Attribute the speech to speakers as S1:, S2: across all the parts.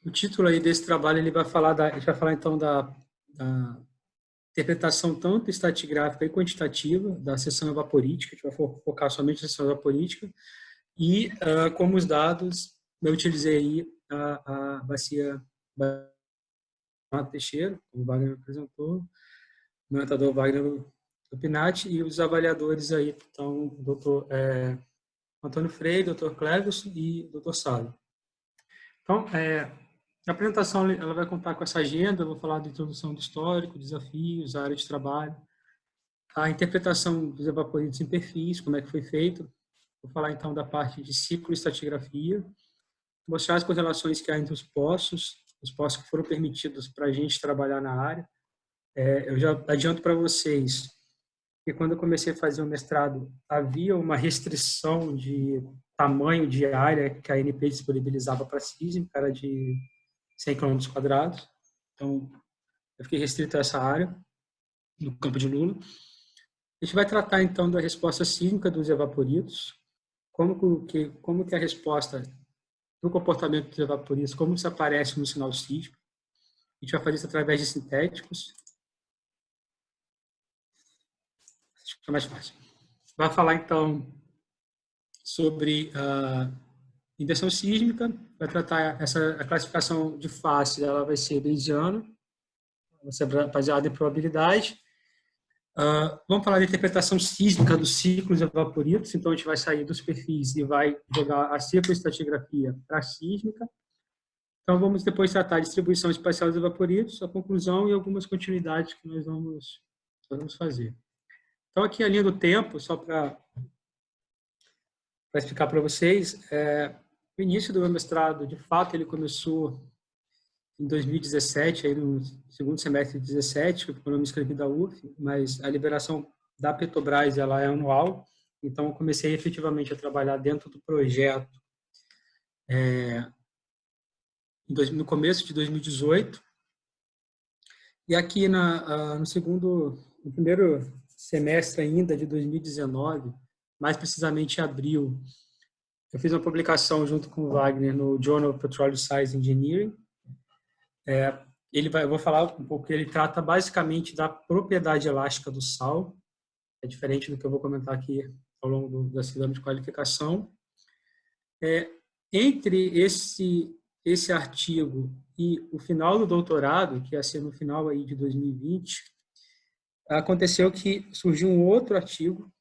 S1: O título aí desse trabalho ele vai falar a gente vai falar então da interpretação tanto estratigráfica e quantitativa da seção evaporítica, a gente vai focar somente na seção evaporítica, e como os dados, eu utilizei aí a bacia Teixeira, como o Wagner apresentou, o orientador Wagner Pinati, e os avaliadores aí, então, o doutor Antônio Freire, doutor Cleverson e doutor Salo. Então, a apresentação ela vai contar com essa agenda, eu vou falar da introdução do histórico, desafios, a área de trabalho, a interpretação dos evaporídeos em perfis, como é que foi feito. Vou falar então da parte de cicloestratigrafia, mostrar as correlações que há entre os poços que foram permitidos para a gente trabalhar na área. Eu já adianto para vocês que quando eu comecei a fazer o mestrado, havia uma restrição de tamanho de área que a ANP disponibilizava para a sísmica, era de 100 km². Então, eu fiquei restrito a essa área, no Campo de Lula. A gente vai tratar, então, da resposta sísmica dos evaporídeos, como que a resposta do comportamento dos evaporídeos, como isso aparece no sinal sísmico. A gente vai fazer isso através de sintéticos. Acho que é mais fácil. Vai falar, então, sobre a inversão sísmica, vai tratar a classificação de faces, ela vai ser bayesiana, vai ser baseada em probabilidade. Vamos falar da interpretação sísmica dos ciclos evaporídeos, então a gente vai sair dos perfis e vai jogar a cicloestratigrafia para a sísmica. Então vamos depois tratar a distribuição espacial dos evaporídeos, a conclusão e algumas continuidades que nós vamos fazer. Então aqui a linha do tempo, só para explicar para vocês, o início do meu mestrado, de fato, ele começou em 2017, aí no segundo semestre de 2017, quando eu me inscrevi da UF, mas a liberação da Petrobras ela é anual, então eu comecei efetivamente a trabalhar dentro do projeto no começo de 2018, e aqui no primeiro semestre ainda de 2019, mais precisamente em abril, eu fiz uma publicação junto com o Wagner no Journal of Petroleum Science Engineering. Eu vou falar um pouco, ele trata basicamente da propriedade elástica do sal, é diferente do que eu vou comentar aqui ao longo da exame de qualificação. Entre esse artigo e o final do doutorado, que ia ser no final aí de 2020, aconteceu que surgiu um outro artigo,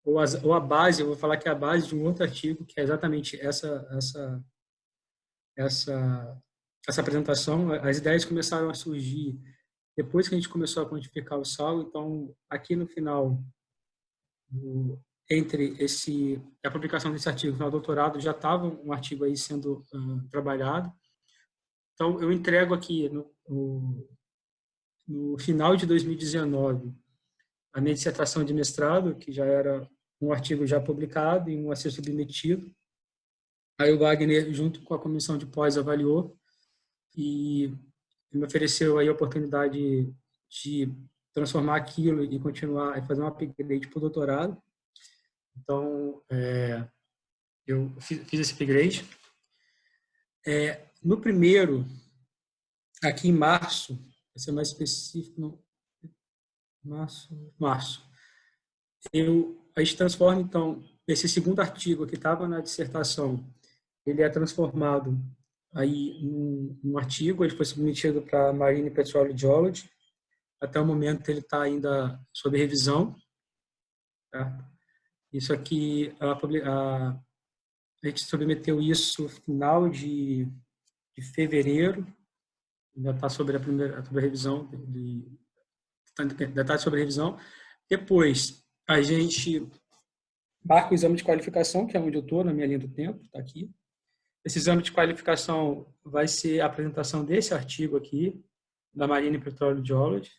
S1: ou a base, eu vou falar que é a base de um outro artigo, que é exatamente essa apresentação. As ideias começaram a surgir depois que a gente começou a quantificar o sal. Então, aqui no final, entre a publicação desse artigo e o doutorado, já estava um artigo aí sendo trabalhado. Então, eu entrego aqui no final de 2019 a minha dissertação de mestrado, que já era um artigo já publicado e um a ser submetido. Aí o Wagner, junto com a comissão de pós, avaliou e me ofereceu aí a oportunidade de transformar aquilo e continuar e fazer um upgrade para o doutorado. Então, eu fiz esse upgrade. No primeiro, aqui em março, vai ser mais específico, março, a gente transforma, então, esse segundo artigo que estava na dissertação, ele é transformado aí num artigo, ele foi submetido para a Marine Petroleum Geology. Até o momento ele está ainda sob revisão. Tá? Isso aqui, a gente submeteu isso no final de fevereiro, ainda está sobre a revisão, ainda está sobre revisão. Depois, a gente marca o exame de qualificação, que é onde eu estou, na minha linha do tempo, está aqui. Esse exame de qualificação vai ser a apresentação desse artigo aqui, da Marine Petroleum Geology.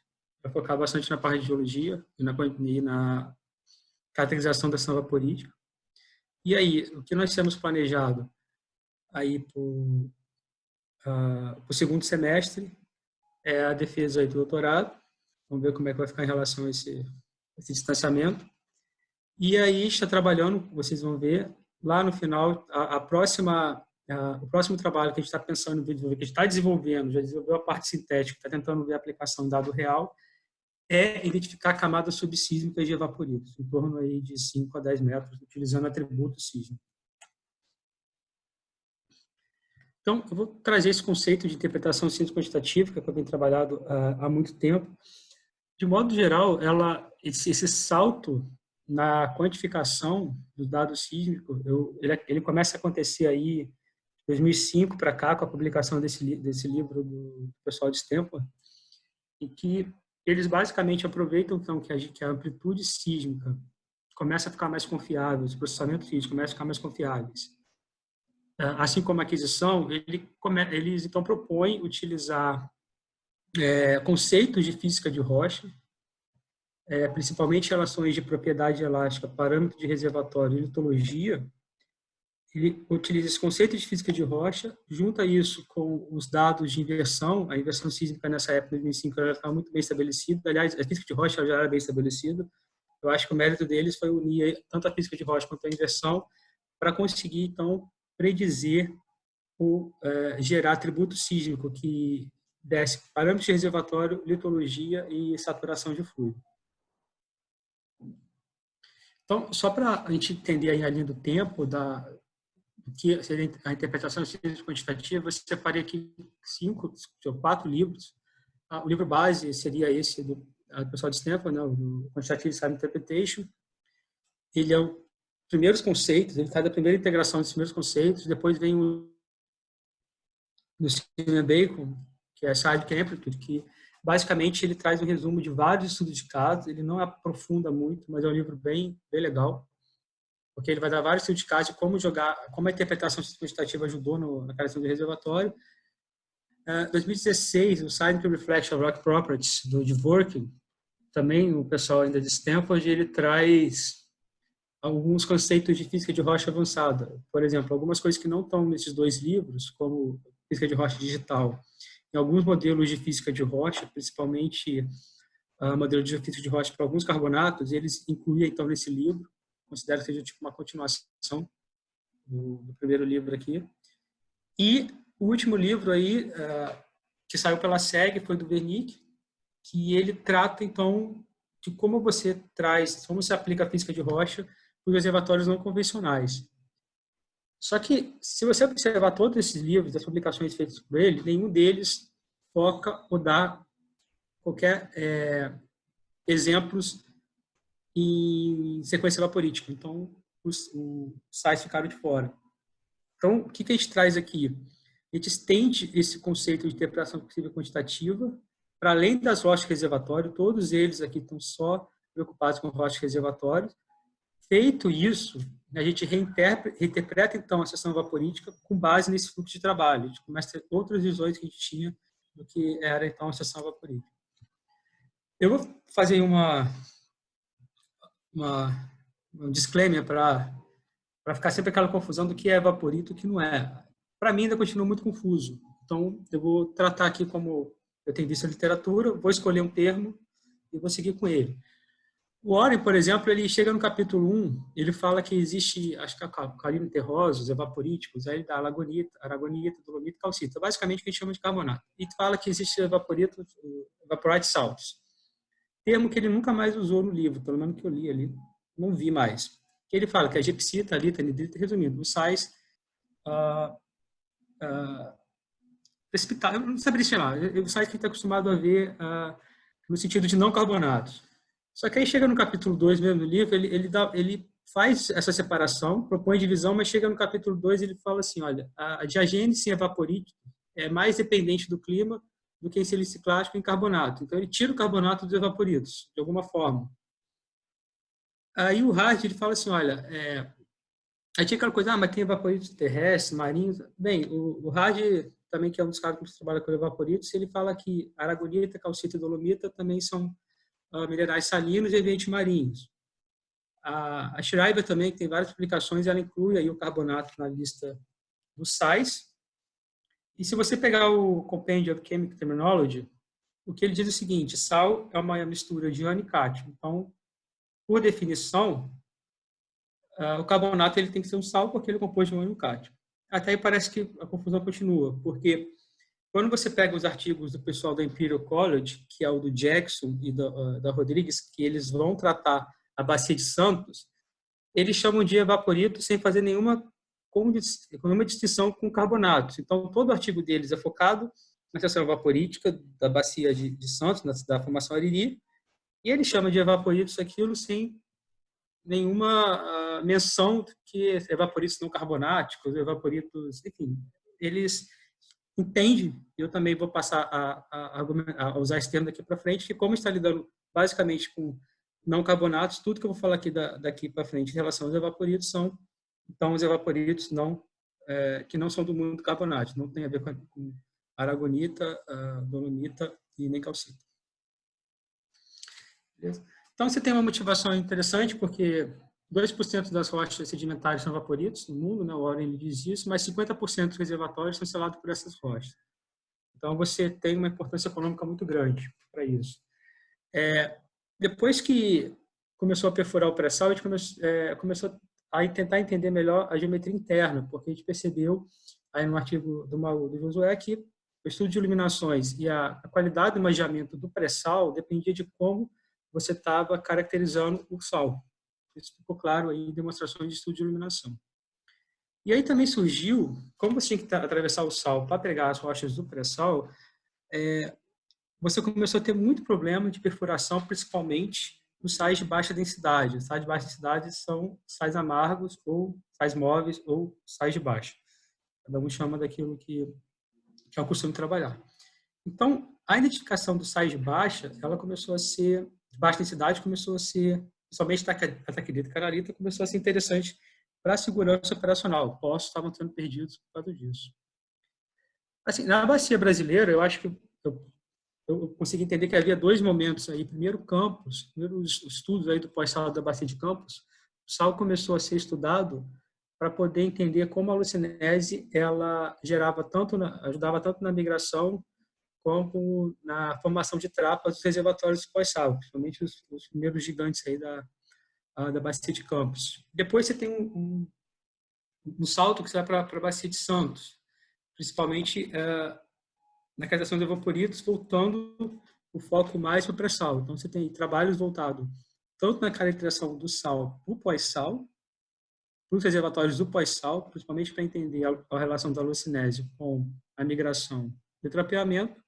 S1: Vai focar bastante na parte de geologia e na caracterização da ação evaporítica. E aí, o que nós temos planejado aí para o segundo semestre é a defesa aí do doutorado. Vamos ver como é que vai ficar em relação a esse distanciamento. E aí está trabalhando, vocês vão ver, lá no final, a próxima o próximo trabalho que a gente está pensando em desenvolver, que a gente está desenvolvendo, já desenvolveu a parte sintética, está tentando ver a aplicação em dado real, é identificar camadas subsísmicas de evaporitos, em torno aí de 5 a 10 metros, utilizando atributos sísmicos. Então, eu vou trazer esse conceito de interpretação sísmica quantitativa, que eu venho trabalhado há muito tempo. De modo geral, esse salto na quantificação dos dados sísmicos, ele começa a acontecer aí de 2005 para cá, com a publicação desse livro do pessoal de Stanford, em que eles basicamente aproveitam então, que a amplitude sísmica começa a ficar mais confiável, os processamentos sísmicos começam a ficar mais confiáveis. Assim como a aquisição, eles então propõem utilizar conceitos de física de rocha, principalmente relações de propriedade elástica, parâmetro de reservatório e litologia. Ele utiliza esse conceito de física de rocha, junta isso com os dados de inversão. A inversão sísmica nessa época, em 2005, ela estava muito bem estabelecida. Aliás, a física de rocha já era bem estabelecida. Eu acho que o mérito deles foi unir tanto a física de rocha quanto a inversão para conseguir, então, predizer ou gerar atributo sísmico que desse parâmetros de reservatório, litologia e saturação de fluido. Então, só para a gente entender aí a linha do tempo que seria a interpretação sísmica quantitativa, eu separei aqui 4 livros. O livro base seria esse do pessoal de Stanford, né, o Quantitative Seismic Interpretation. Ele é os primeiros conceitos, ele faz a primeira integração dos primeiros conceitos, depois vem o do Stephen Bacon, que é Seismic Amplitude, que basicamente ele traz um resumo de vários estudos de casos, ele não aprofunda muito, mas é um livro bem legal, porque ele vai dar vários estudos de casos de como a interpretação quantitativa ajudou na criação do reservatório. 2016, o Seismic Reflection of Rock Properties, do Dworkin, também o pessoal ainda de Stanford, ele traz alguns conceitos de física de rocha avançada. Por exemplo, algumas coisas que não estão nesses 2 livros, como física de rocha digital. Em alguns modelos de física de rocha, principalmente modelo de física de rocha para alguns carbonatos, eles incluem então nesse livro, considero que seja tipo uma continuação do primeiro livro aqui. E o último livro aí, que saiu pela SEG, foi do Wernicke, que ele trata então de como você aplica a física de rocha para os reservatórios não convencionais. Só que, se você observar todos esses livros, as publicações feitas por ele, nenhum deles foca ou dá qualquer exemplos em sequência evaporítica. Então, os sites ficaram de fora. Então, o que a gente traz aqui? A gente estende esse conceito de interpretação possível quantitativa para além das rochas de reservatório. Todos eles aqui estão só preocupados com rochas de reservatório. Feito isso, a gente reinterpreta, então, a seção evaporítica com base nesse fluxo de trabalho. A gente começa a ter outras visões que a gente tinha do que era, então, a seção evaporítica. Eu vou fazer um disclaimer para ficar sempre aquela confusão do que é evaporito e o que não é. Para mim, ainda continua muito confuso. Então, eu vou tratar aqui como eu tenho visto a literatura, vou escolher um termo e vou seguir com ele. O Oren, por exemplo, ele chega no capítulo 1, ele fala que existe, acho que alcalinos terrosos, evaporíticos, aí ele dá aragonita, dolomita, calcita, basicamente o que a gente chama de carbonato. E fala que existe evaporite salts. Termo que ele nunca mais usou no livro, pelo menos que eu li ali, não vi mais. Ele fala que a gepsita, alita, anidrita, resumindo, os sais precipitados, eu não saberia chamar, os sais que a gente está acostumado a ver no sentido de não carbonatos. Só que aí chega no capítulo 2 mesmo do livro, ele faz essa separação, propõe divisão, mas chega no capítulo 2 e ele fala assim, olha, a diagênese evaporítica é mais dependente do clima do que em silício clássico em carbonato. Então, ele tira o carbonato dos evaporitos, de alguma forma. Aí o Hard, ele fala assim, olha, aí tinha aquela coisa, mas tem evaporitos terrestres, marinhos. Bem, o Hard, também, que é um dos caras que trabalha com evaporitos, ele fala que aragonita, calcita e dolomita também são minerais salinos e ambientes marinhos. A Schreiber também, que tem várias publicações, ela inclui aí o carbonato na lista dos sais. E se você pegar o Compendium of Chemical Terminology, o que ele diz é o seguinte, sal é uma mistura de ânion e cátio. Então, por definição, o carbonato ele tem que ser um sal porque ele é composto de ânion e cátio. Até aí parece que a confusão continua, porque quando você pega os artigos do pessoal da Imperial College, que é o do Jackson e da Rodrigues, que eles vão tratar a bacia de Santos, eles chamam de evaporito sem fazer nenhuma distinção com carbonatos. Então, todo o artigo deles é focado na seção evaporítica da bacia de Santos, da formação Ariri, e ele chama de evaporitos aquilo sem nenhuma menção que evaporitos não carbonáticos, evaporitos, enfim, eles entendem, eu também vou passar a usar esse termo daqui para frente, que como está lidando basicamente com não carbonatos, tudo que eu vou falar aqui daqui para frente em relação aos evaporitos são, então, os evaporitos que não são do mundo carbonático, não tem a ver com aragonita, dolomita e nem calcita. Beleza? Então, você tem uma motivação interessante, porque 2% das rochas sedimentares são evaporitos no mundo, né? O Warren diz isso, mas 50% dos reservatórios são selados por essas rochas. Então, você tem uma importância econômica muito grande para isso. Depois que começou a perfurar o pré-sal, a gente começou a tentar entender melhor a geometria interna, porque a gente percebeu, aí no artigo do Maú do Josué, que o estudo de iluminações e a qualidade do imaginamento do pré-sal dependia de como você estava caracterizando o sal. Isso ficou claro aí em demonstrações de estudo de iluminação. E aí também surgiu, como você tinha que atravessar o sal para pegar as rochas do pré-sal, você começou a ter muito problema de perfuração, principalmente nos sais de baixa densidade. Os sais de baixa densidade são sais amargos, ou sais móveis, ou sais de baixa. Cada um chama daquilo que é o costume trabalhar. Então, a identificação dos sais de baixa, ela começou a ser, de baixa densidade, começou a ser, principalmente a taquidita e canalita, começou a ser interessante para a segurança operacional. Postos estavam sendo perdidos por causa disso. Assim, na bacia brasileira, eu acho que eu consegui entender que havia dois momentos aí. Primeiro, Campos, primeiro os estudos aí do pós-sal da bacia de Campos, o sal começou a ser estudado para poder entender como a alucinese ela ajudava tanto na migração como na formação de trapas dos reservatórios pós-sal, principalmente os primeiros gigantes aí da bacia de Campos. Depois você tem um salto que você vai para a bacia de Santos, principalmente na caracterização de evaporitos, voltando o foco mais para o pré-sal. Então, você tem trabalhos voltados tanto na caracterização do sal para o pós-sal, para os reservatórios do pós-sal, principalmente para entender a relação da alucinese com a migração e o trapeamento.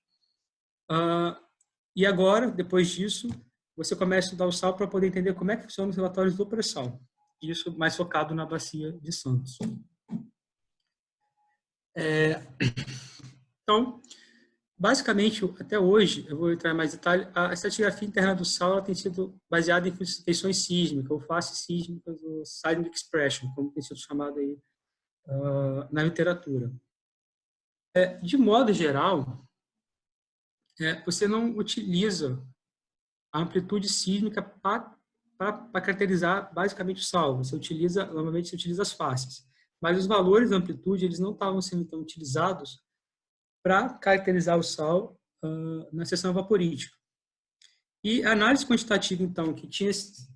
S1: E agora, depois disso, você começa a estudar o sal para poder entender como é que funcionam os reservatórios do pré-sal. Isso mais focado na bacia de Santos. Então, basicamente, até hoje, eu vou entrar em mais detalhe, a estratigrafia interna do sal ela tem sido baseada em feições sísmicas, ou faces sísmicas, ou seismic expression, como tem sido chamado aí na literatura. De modo geral, você não utiliza a amplitude sísmica para caracterizar basicamente o sal. Normalmente você utiliza as faces. Mas os valores da amplitude eles não estavam sendo então utilizados para caracterizar o sal na seção evaporítica. E a análise quantitativa, então, que tinha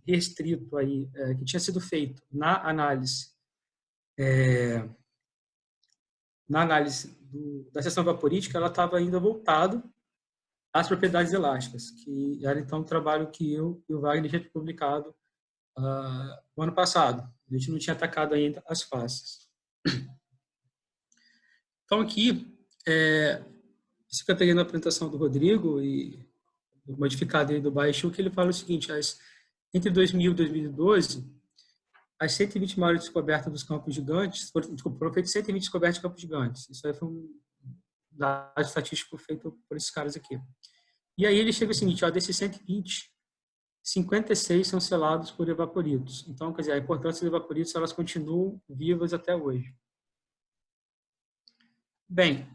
S1: restrito aí, que tinha sido feito na análise da seção evaporítica, ela estava ainda voltada às propriedades elásticas, que era então um trabalho que eu e o Wagner já tinha publicado no ano passado. A gente não tinha atacado ainda as faces. Então, aqui, isso que eu peguei na apresentação do Rodrigo e modificado aí do Baixo, que ele fala o seguinte: entre 2000 e 2012, as 120 maiores descobertas dos campos gigantes, foram feitas 120 descobertas de campos gigantes. Isso aí foi um dado estatístico feito por esses caras aqui. E aí ele chega o seguinte: desses 120, 56 são selados por evaporitos. Então, quer dizer, a importância dos evaporitos, elas continuam vivas até hoje. Bem,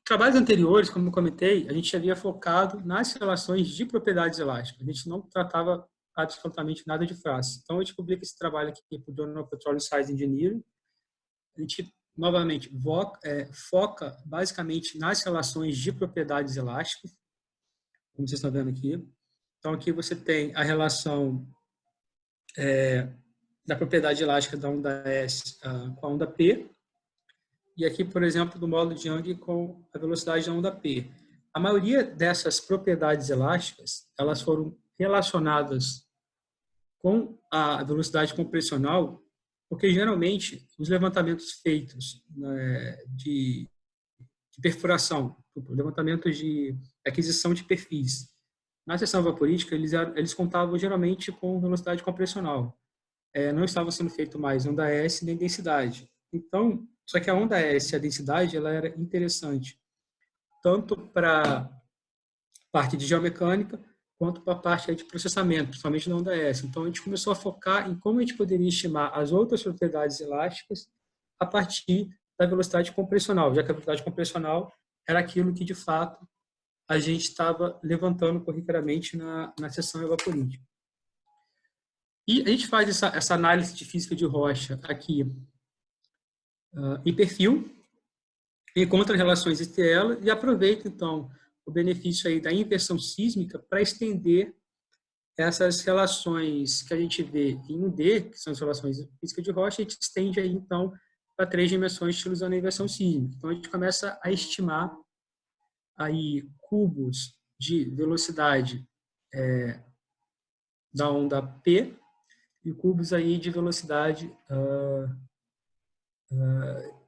S1: trabalhos anteriores, como eu comentei, a gente havia focado nas relações de propriedades elásticas. A gente não tratava absolutamente nada de face. Então, a gente publica esse trabalho aqui para o Journal of Petroleum Science Engineering. A gente, novamente, foca basicamente nas relações de propriedades elásticas, como vocês estão vendo aqui. Então, aqui você tem a relação da propriedade elástica da onda S com a onda P. e aqui, por exemplo, do módulo de Young com a velocidade da onda P. A maioria dessas propriedades elásticas, elas foram relacionadas com a velocidade compressional, porque geralmente os levantamentos feitos, né, de perfuração, levantamentos de aquisição de perfis, na seção vaporítica, eles contavam geralmente com velocidade compressional. Não estava sendo feito mais onda S nem densidade. Então, só que a onda S e a densidade ela era interessante tanto para a parte de geomecânica quanto para a parte de processamento, principalmente na onda S. Então, a gente começou a focar em como a gente poderia estimar as outras propriedades elásticas a partir da velocidade compressional, já que a velocidade compressional era aquilo que, de fato, a gente estava levantando corriqueiramente na seção evaporítica. E a gente faz essa análise de física de rocha aqui em perfil, encontra relações entre elas e aproveita, então, o benefício aí da inversão sísmica para estender essas relações que a gente vê em 1D, que são as relações de física de rocha, a gente estende aí, então, para 3 dimensões utilizando a inversão sísmica. Então, a gente começa a estimar aí cubos de velocidade da onda P e cubos aí de velocidade,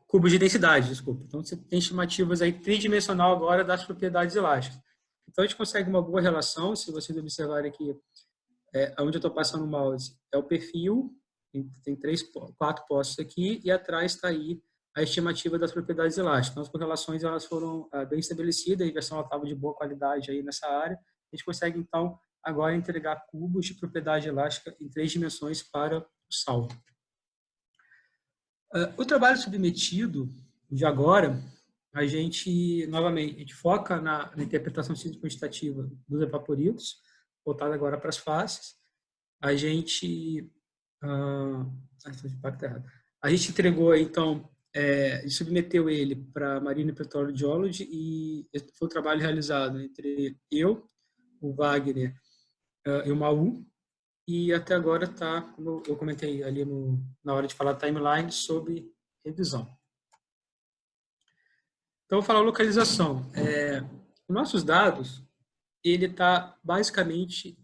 S1: cubos de densidade, desculpa. Então, você tem estimativas aí tridimensional agora das propriedades elásticas. Então, a gente consegue uma boa relação, se vocês observarem aqui, onde eu estou passando o mouse, é o perfil, tem 4 postos aqui, e atrás está aí a estimativa das propriedades elásticas. Então, as correlações elas foram bem estabelecidas, a inversão estava de boa qualidade aí nessa área. A gente consegue, então, agora entregar cubos de propriedade elástica em 3 dimensões para o salto. O trabalho submetido de agora, a gente, novamente, a gente foca na interpretação sísmico-quantitativa dos evaporitos, voltado agora para as faces. A gente a gente entregou, então, submeteu ele para a Marine Petroleum Geology e foi um trabalho realizado entre eu, o Wagner e o Maú, e até agora está, como eu comentei ali na hora de falar timeline, sobre revisão. Então, vou falar localização. Os nossos dados, ele está basicamente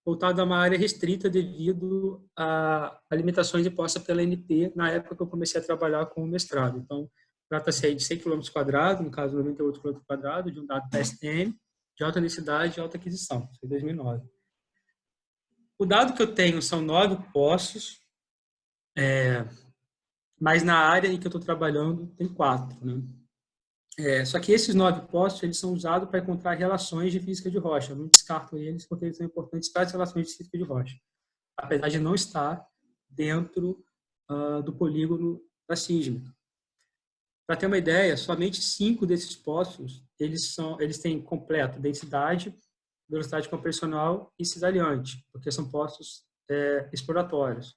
S1: voltado a uma área restrita devido a limitações impostas pela ANP na época que eu comecei a trabalhar com o mestrado. Então, trata-se aí de 100 km², no caso 98 km², de um dado PSTM, de alta densidade e alta aquisição, isso em 2009. O dado que eu tenho são 9 poços, mas na área em que eu estou trabalhando tem 4, né? Só que esses 9 postos eles são usados para encontrar relações de física de rocha. Eu não descarto eles porque eles são importantes para as relações de física de rocha, apesar de não estar dentro do polígono da sísmica. Para ter uma ideia, somente 5 desses postos eles têm completo densidade, velocidade compressional e cisaliante, porque são postos exploratórios.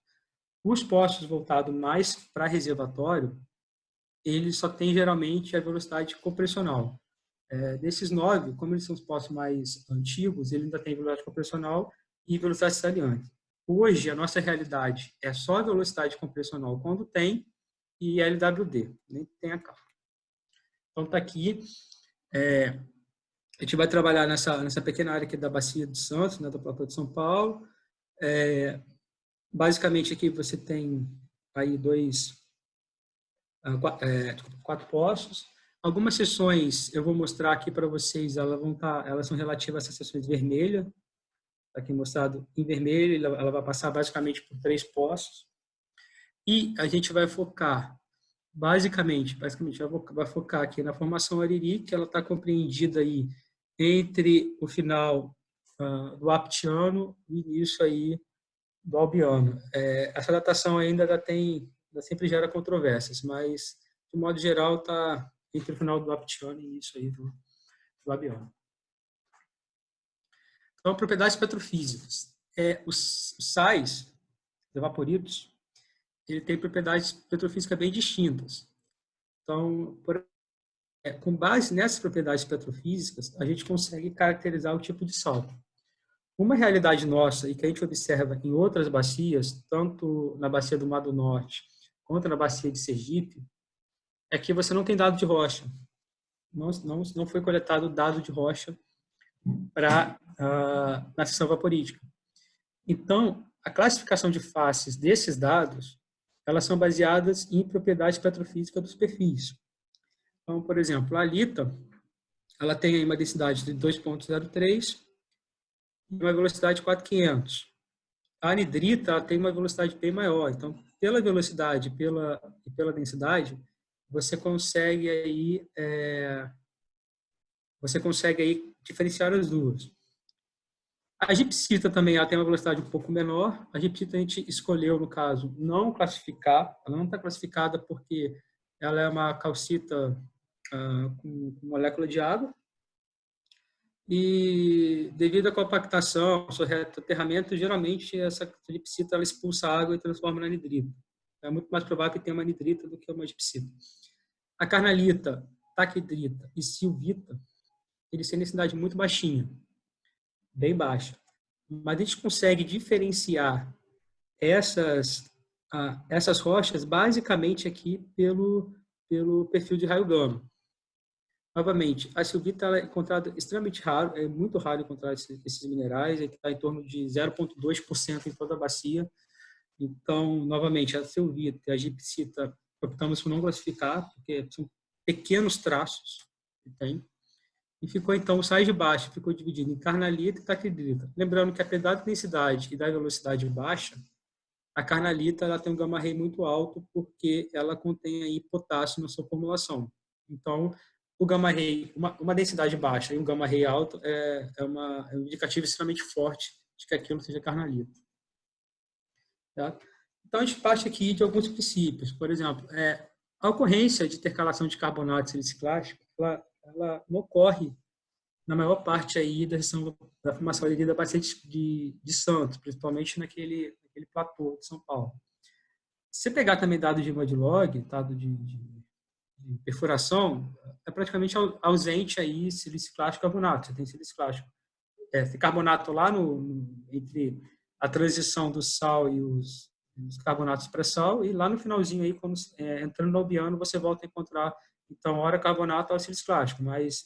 S1: Os postos voltados mais para reservatório, eles só têm geralmente a velocidade compressional. Desses 9, como eles são os postos mais antigos, ele ainda tem velocidade compressional e velocidade saliente. Hoje, a nossa realidade é só a velocidade compressional quando tem e LWD, nem tem a carga. Então, está aqui. A gente vai trabalhar nessa pequena área aqui da Bacia de Santos, né, do Platô de São Paulo. Basicamente, aqui você tem aí 4 postos. Algumas sessões eu vou mostrar aqui para vocês, elas são relativas a essas sessões vermelhas. Está aqui mostrado em vermelho, ela vai passar basicamente por 3 postos. E a gente vai focar, basicamente vai focar aqui na formação Ariri, que ela está compreendida aí entre o final do Aptiano e o início aí do Albiano. Essa datação ainda sempre gera controvérsias, mas, de modo geral, está entre o final do Aptiano e o início aí do Albiano. Então, propriedades petrofísicas. Os sais, os evaporitos, ele tem propriedades petrofísicas bem distintas. Então, com base nessas propriedades petrofísicas, a gente consegue caracterizar o tipo de sal. Uma realidade nossa e que a gente observa em outras bacias, tanto na bacia do Mar do Norte quanto na bacia de Sergipe, é que você não tem dado de rocha. Não foi coletado dado de rocha na seção vaporítica. Então, a classificação de faces desses dados, elas são baseadas em propriedades petrofísicas dos perfis. Então, por exemplo, a alita, ela tem aí uma densidade de 2,03 e uma velocidade de 4,500. A anidrita, ela tem uma velocidade bem maior. Então, pela velocidade e pela densidade, você consegue aí diferenciar as duas. A gipsita também ela tem uma velocidade um pouco menor. A gipsita a gente escolheu, no caso, não classificar. Ela não está classificada porque ela é uma calcita com molécula de água. E devido à compactação, ao soterramento, geralmente essa gipsita ela expulsa a água e transforma na anidrita. É muito mais provável que tenha uma anidrita do que uma gipsita. A carnalita, taquidrita e silvita, eles têm densidade muito baixinha, bem baixa. Mas a gente consegue diferenciar essas rochas basicamente aqui pelo perfil de raio gama. Novamente, a silvita ela é encontrada extremamente raro, é muito raro encontrar esses minerais, está em torno de 0,2% em toda a bacia. Então, novamente, a silvita e a gipsita optamos por não classificar, porque são pequenos traços que tem. E ficou, então, o sais de baixo ficou dividido em carnalita e taquidrita. Lembrando que, apesar da densidade e da velocidade baixa, a carnalita ela tem um gama-ray muito alto porque ela contém aí potássio na sua formulação. Então, o gama-ray, uma densidade baixa e um gama-ray alto é um indicativo extremamente forte de que aquilo seja carnalita. Tá? Então, a gente parte aqui de alguns princípios. Por exemplo, a ocorrência de intercalação de carbonato siliciclástico, ela não ocorre na maior parte aí da formação da bacia de Santos, principalmente naquele platô de São Paulo. Se você pegar também dados de mudlog, dado de perfuração, é praticamente ausente aí siliciclástico e carbonato. Você tem siliciclástico. Esse carbonato lá entre a transição do sal e os carbonatos pré-sal, e lá no finalzinho aí, quando entrando no albiano, você volta a encontrar então ora carbonato ou siliciclástico, mas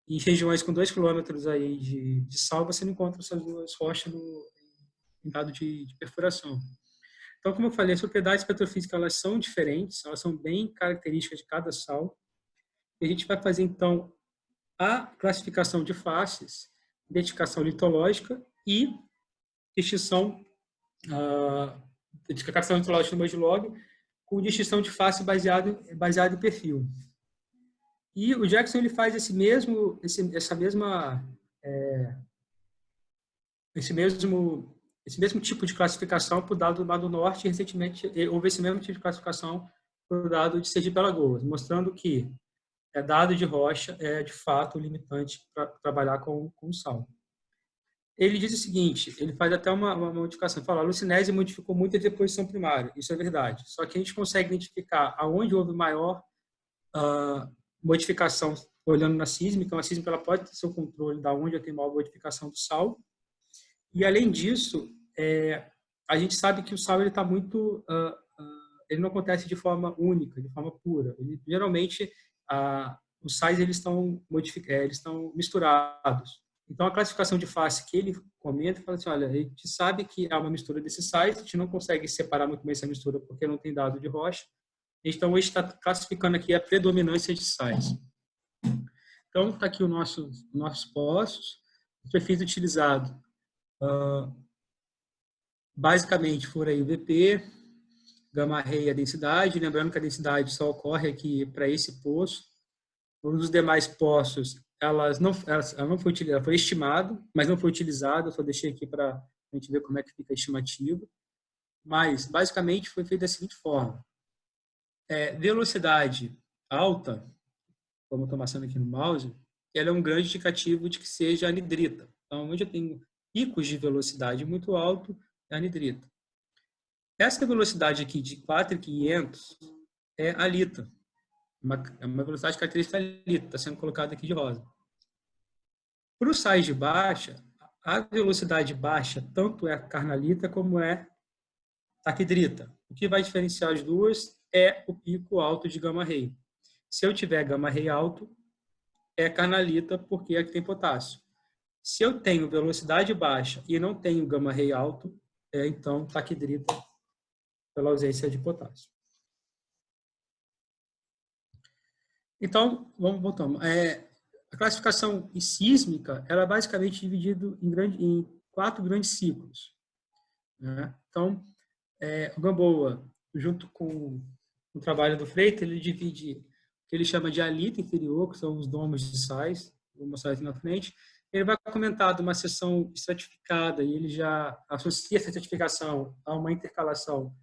S1: em regiões com 2 km aí de sal, você não encontra essas duas rochas em dado de perfuração. Então, como eu falei, as propriedades petrofísicas elas são diferentes, elas são bem características de cada sal. E a gente vai fazer, então, a classificação de faces, identificação litológica e distinção, identificação litológica no mudlog, com distinção de face baseado em perfil. E o Jackson ele faz esse mesmo tipo de classificação para o dado do Lado Norte. Recentemente houve esse mesmo tipo de classificação para o dado de Sergipe-Alagoas, mostrando que dado de rocha é de fato limitante para trabalhar com sal. Ele diz o seguinte, ele faz até uma modificação, fala, a Lucinese modificou muito a deposição primária, isso é verdade, só que a gente consegue identificar aonde houve maior modificação olhando na sísmica. A sísmica ela pode ter seu controle da onde tem maior modificação do sal. E além disso, a gente sabe que o sal ele está muito, ele não acontece de forma única, de forma pura. Geralmente os sais eles estão misturados. Então a classificação de face que ele comenta fala assim, olha, a gente sabe que há uma mistura desses sais, a gente não consegue separar muito bem essa mistura porque não tem dado de rocha. Então, hoje está classificando aqui a predominância de sais. Então, está aqui os nossos poços. Os perfis utilizados, basicamente, foram aí o VP, gama-ray e a densidade. Lembrando que a densidade só ocorre aqui para esse poço. Os demais poços, ela foi utilizada, foi estimado, mas não foi utilizada. Eu só deixei aqui para a gente ver como é que fica a estimativa. Mas, basicamente, foi feito da seguinte forma. Velocidade alta, como eu estou mostrando aqui no mouse, ela é um grande indicativo de que seja anidrita. Então, onde eu tenho picos de velocidade muito alto, é anidrita. Essa velocidade aqui de 4.500 é alita. É uma velocidade característica alita, está sendo colocada aqui de rosa. Para os sais de baixa, a velocidade baixa tanto é carnalita como é taquidrita. O que vai diferenciar as duas é o pico alto de gama-ray. Se eu tiver gama-ray alto, é carnalita, porque é que tem potássio. Se eu tenho velocidade baixa e não tenho gama-ray alto, então taquidrita pela ausência de potássio. Então, vamos voltando. A classificação sísmica, ela é basicamente dividida em 4 grandes ciclos, né? Então, o Gamboa, junto com o trabalho do Freitas, ele divide o que ele chama de alita inferior, que são os domos de sais, vou mostrar aqui na frente. Ele vai comentar de uma seção estratificada, e ele já associa essa estratificação a uma intercalação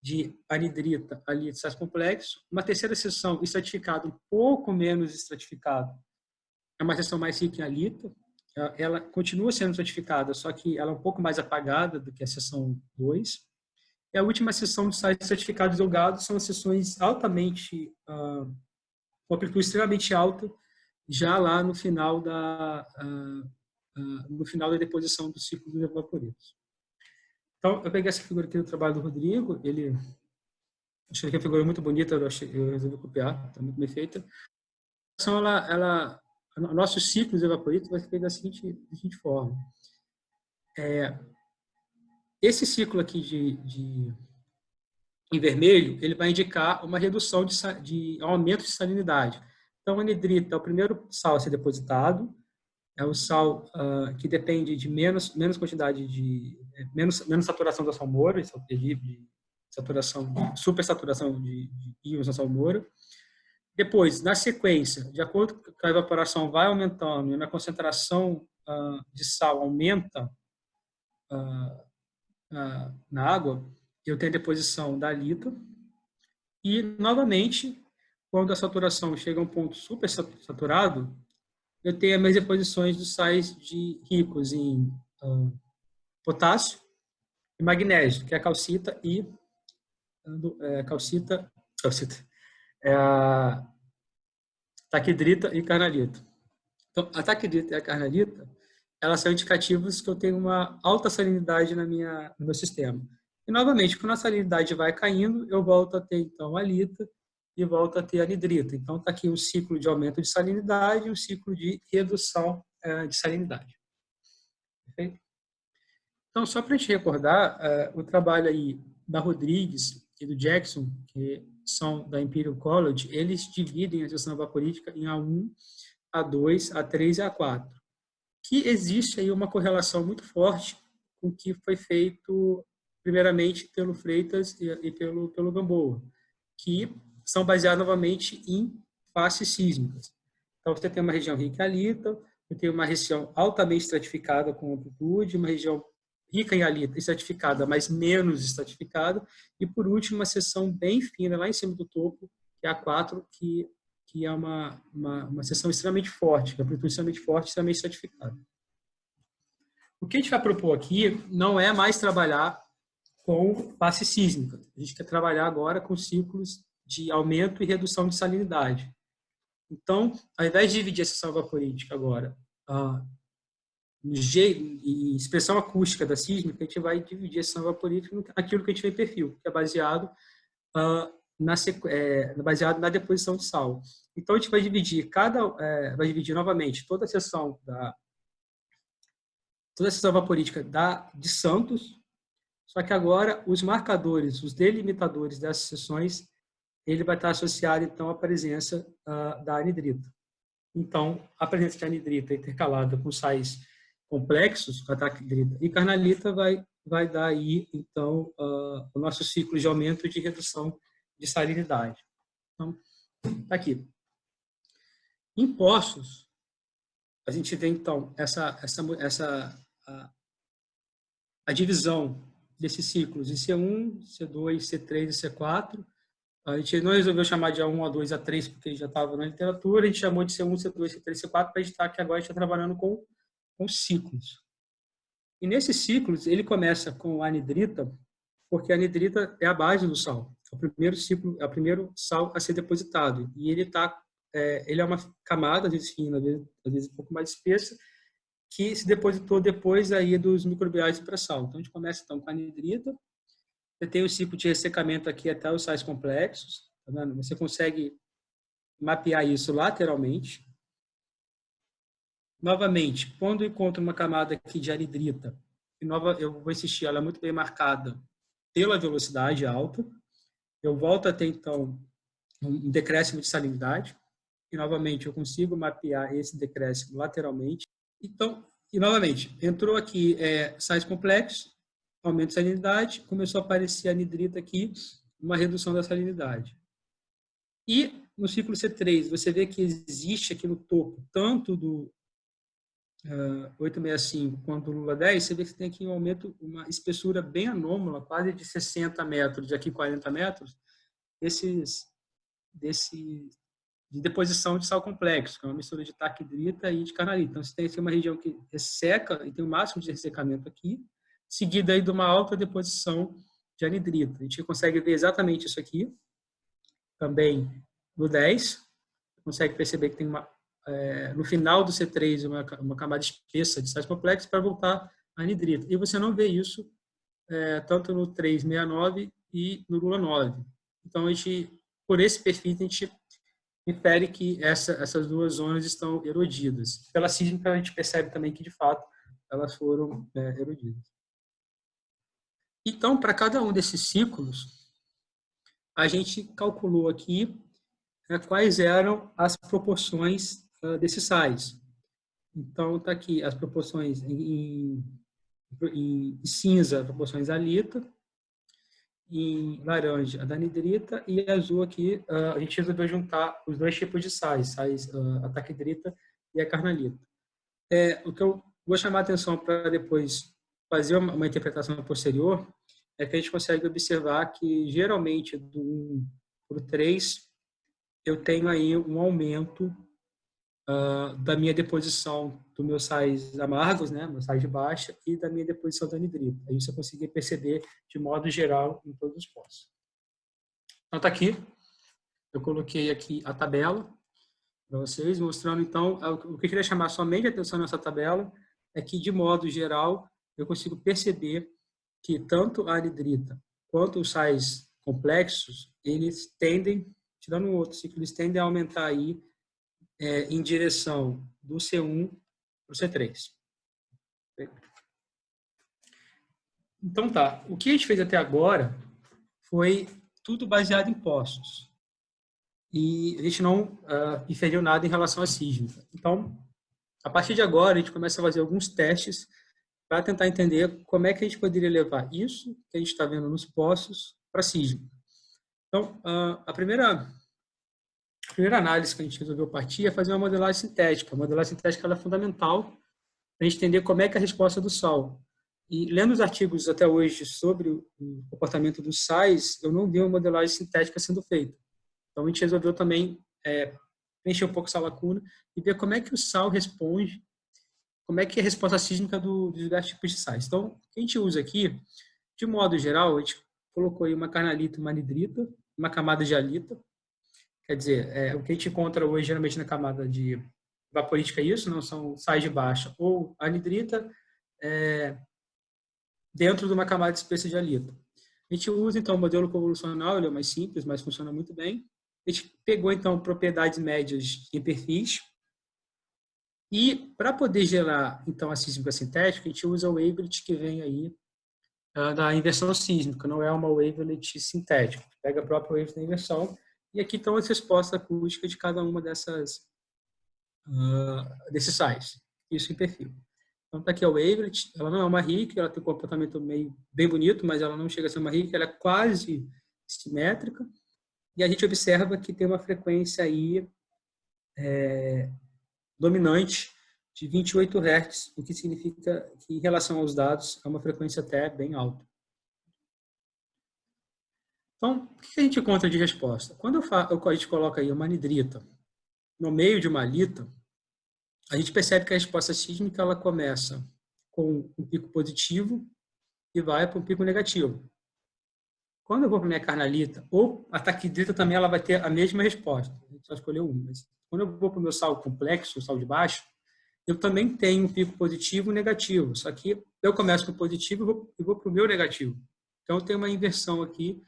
S1: de anidrita, alita, sais complexos. Uma terceira seção estratificada, um pouco menos estratificada, é uma seção mais rica em alita. Ela continua sendo estratificada, só que ela é um pouco mais apagada do que a seção 2. E a última seção de sais estratificados delgados são as seções altamente, com amplitude extremamente alta, já lá no final da deposição do ciclo dos evaporitos. Então, eu peguei essa figura aqui do trabalho do Rodrigo, ele achei que a figura é muito bonita, eu resolvi copiar, está muito bem feita. Então, nossos ciclos evaporitos vai ser da seguinte forma. Esse ciclo aqui em vermelho, ele vai indicar uma redução de aumento de salinidade. Então, a anidrita é o primeiro sal a ser depositado, é o sal que depende de menos quantidade menos saturação da salmoura, de supersaturação de íons na salmoura. Depois, na sequência, de acordo com que a evaporação vai aumentando e a concentração de sal aumenta na água, eu tenho a deposição da alita. E, novamente, quando a saturação chega a um ponto super saturado, eu tenho as minhas deposições dos sais ricos em potássio e magnésio, que é a calcita e a taquidrita e carnalita. Então, a taquidrita e a carnalita, elas são indicativos que eu tenho uma alta salinidade no meu sistema. E, novamente, quando a salinidade vai caindo, eu volto a ter, então, a alita e volto a ter a anidrita. Então, está aqui um ciclo de aumento de salinidade e um ciclo de redução de salinidade. Perfeito? Então, só para a gente recordar, o trabalho aí da Rodrigues e do Jackson, que são da Imperial College, eles dividem a seção evaporítica em A1, A2, A3 e A4. Que existe aí uma correlação muito forte com o que foi feito, primeiramente, pelo Freitas e pelo Gamboa, que são baseados novamente em faces sísmicas. Então, você tem uma região rica em alita, você tem uma região altamente estratificada com amplitude, uma região rica em alita, estratificada, mas menos estratificada, e, por último, uma seção bem fina, lá em cima do topo, que é a 4, que é uma seção extremamente forte, que é uma amplitude extremamente forte, extremamente estratificada. O que a gente vai propor aqui não é mais trabalhar com face sísmica. A gente quer trabalhar agora com ciclos de aumento e redução de salinidade. Então, ao invés de dividir a seção evaporítica agora em expressão acústica da sísmica, a gente vai dividir a seção evaporítica naquilo que a gente vê em perfil, que é baseado na deposição de sal. Então, a gente vai dividir novamente toda a seção evaporítica de Santos, só que agora os marcadores, os delimitadores dessas seções, ele vai estar associado, então, à presença da anidrita. Então, a presença de anidrita intercalada com sais complexos, a taquidrita e carnalita, vai dar aí, então, o nosso ciclo de aumento e de redução de salinidade. Então, tá aqui. Em poços, a gente vê, então, a divisão desses ciclos em C1, C2, C3 e C4. A gente não resolveu chamar de A1, A2, A3, porque já estava na literatura, a gente chamou de C1, C2, C3, C4, para a gente estar aqui agora, a gente está trabalhando com ciclos. E nesses ciclos, ele começa com a anidrita, porque a anidrita é a base do sal. É o primeiro sal a ser depositado. E ele é uma camada, às vezes fina, às vezes um pouco mais espessa, que se depositou depois aí dos microbiais de pré-sal. Então, a gente começa então, com a anidrita, Você tem o ciclo de ressecamento aqui até os sais complexos. Tá vendo? Você consegue mapear isso lateralmente. Novamente, quando eu encontro uma camada aqui de anidrita, eu vou insistir, ela é muito bem marcada pela velocidade alta. Eu volto a ter, então, um decréscimo de salinidade. E, novamente, eu consigo mapear esse decréscimo lateralmente. Então, e, novamente, entrou aqui sais complexos, aumento de salinidade, começou a aparecer a anidrita aqui, uma redução da salinidade. E, no ciclo C3, você vê que existe aqui no topo, tanto do 865 quanto do Lula 10, você vê que tem aqui um aumento, uma espessura bem anômala, quase de 60 metros, de aqui 40 metros, de deposição de sal complexo, que é uma mistura de taquidrita e de carnalita. Então, você tem aqui uma região que resseca e tem o máximo de ressecamento aqui, seguida aí de uma alta deposição de anidrita. A gente consegue ver exatamente isso aqui, também no 10, consegue perceber que tem no final do C3 uma camada espessa de sais complexos para voltar a anidrita. E você não vê isso tanto no 369 e no Lula 9. Então, por esse perfil, a gente infere que essas duas zonas estão erodidas. Pela sísmica, a gente percebe também que, de fato, elas foram erodidas. Então, para cada um desses ciclos, a gente calculou aqui quais eram as proporções desses sais. Então, está aqui as proporções em cinza, proporções alita, em laranja a da anidrita, e azul aqui a gente resolveu juntar os dois tipos de sais, a taquidrita e a carnalita. O que eu vou chamar a atenção para depois fazer uma interpretação posterior é que a gente consegue observar que geralmente do 1 para o 3 eu tenho aí um aumento da minha deposição dos meus sais amargos, né, meus sais de baixa, e da minha deposição da anidrita. Isso eu consegui perceber de modo geral em todos os pontos. Então, está aqui. Eu coloquei aqui a tabela para vocês, mostrando, então, o que eu queria chamar somente a atenção nessa tabela é que, de modo geral, eu consigo perceber que tanto a anidrita quanto os sais complexos, eles tendem, tirando um outro ciclo, eles tendem a aumentar aí em direção do C1 para o C3. Então tá, o que a gente fez até agora foi tudo baseado em poços. E a gente não inferiu nada em relação à sísmica. Então, a partir de agora, a gente começa a fazer alguns testes para tentar entender como é que a gente poderia levar isso que a gente está vendo nos poços para a sísmica. Então, a primeira análise que a gente resolveu partir é fazer uma modelagem sintética. A modelagem sintética ela é fundamental para a gente entender como é que é a resposta do sal. E lendo os artigos até hoje sobre o comportamento dos sais, eu não vi uma modelagem sintética sendo feita. Então, a gente resolveu também preencher um pouco essa lacuna e ver como é que o sal responde, como é que é a resposta sísmica dos diversos tipos de sais. Então, o que a gente usa aqui, de modo geral, a gente colocou aí uma carnalita e uma anidrita, uma camada de alita. Quer dizer, o que a gente encontra hoje, geralmente, na camada de vaporítica é isso, não são sais de baixa ou anidrita, dentro de uma camada espessa de alita. A gente usa, então, o modelo convolucional, ele é mais simples, mas funciona muito bem. A gente pegou, então, propriedades médias em perfis. E, para poder gerar, então, a sísmica sintética, a gente usa o wavelet que vem aí da inversão sísmica, não é uma wavelet sintética. Pega a própria wavelet da inversão. E aqui estão as respostas acústicas de cada uma desses sais. Isso em perfil. Então, está aqui a wavelet. Ela não é uma RIC, ela tem um comportamento meio bem bonito, mas ela não chega a ser uma RIC, ela é quase simétrica. E a gente observa que tem uma frequência aí dominante de 28 Hz, o que significa que, em relação aos dados, é uma frequência até bem alta. Então, o que a gente encontra de resposta? Quando a gente coloca aí uma anidrita no meio de uma alita, a gente percebe que a resposta sísmica ela começa com um pico positivo e vai para um pico negativo. Quando eu vou para a minha carnalita, ou a taquidrita também ela vai ter a mesma resposta. A gente só escolheu uma. Mas quando eu vou para o meu sal complexo, o sal de baixo, eu também tenho um pico positivo e negativo. Só que eu começo com o positivo e vou para o meu negativo, Então, tem uma inversão aqui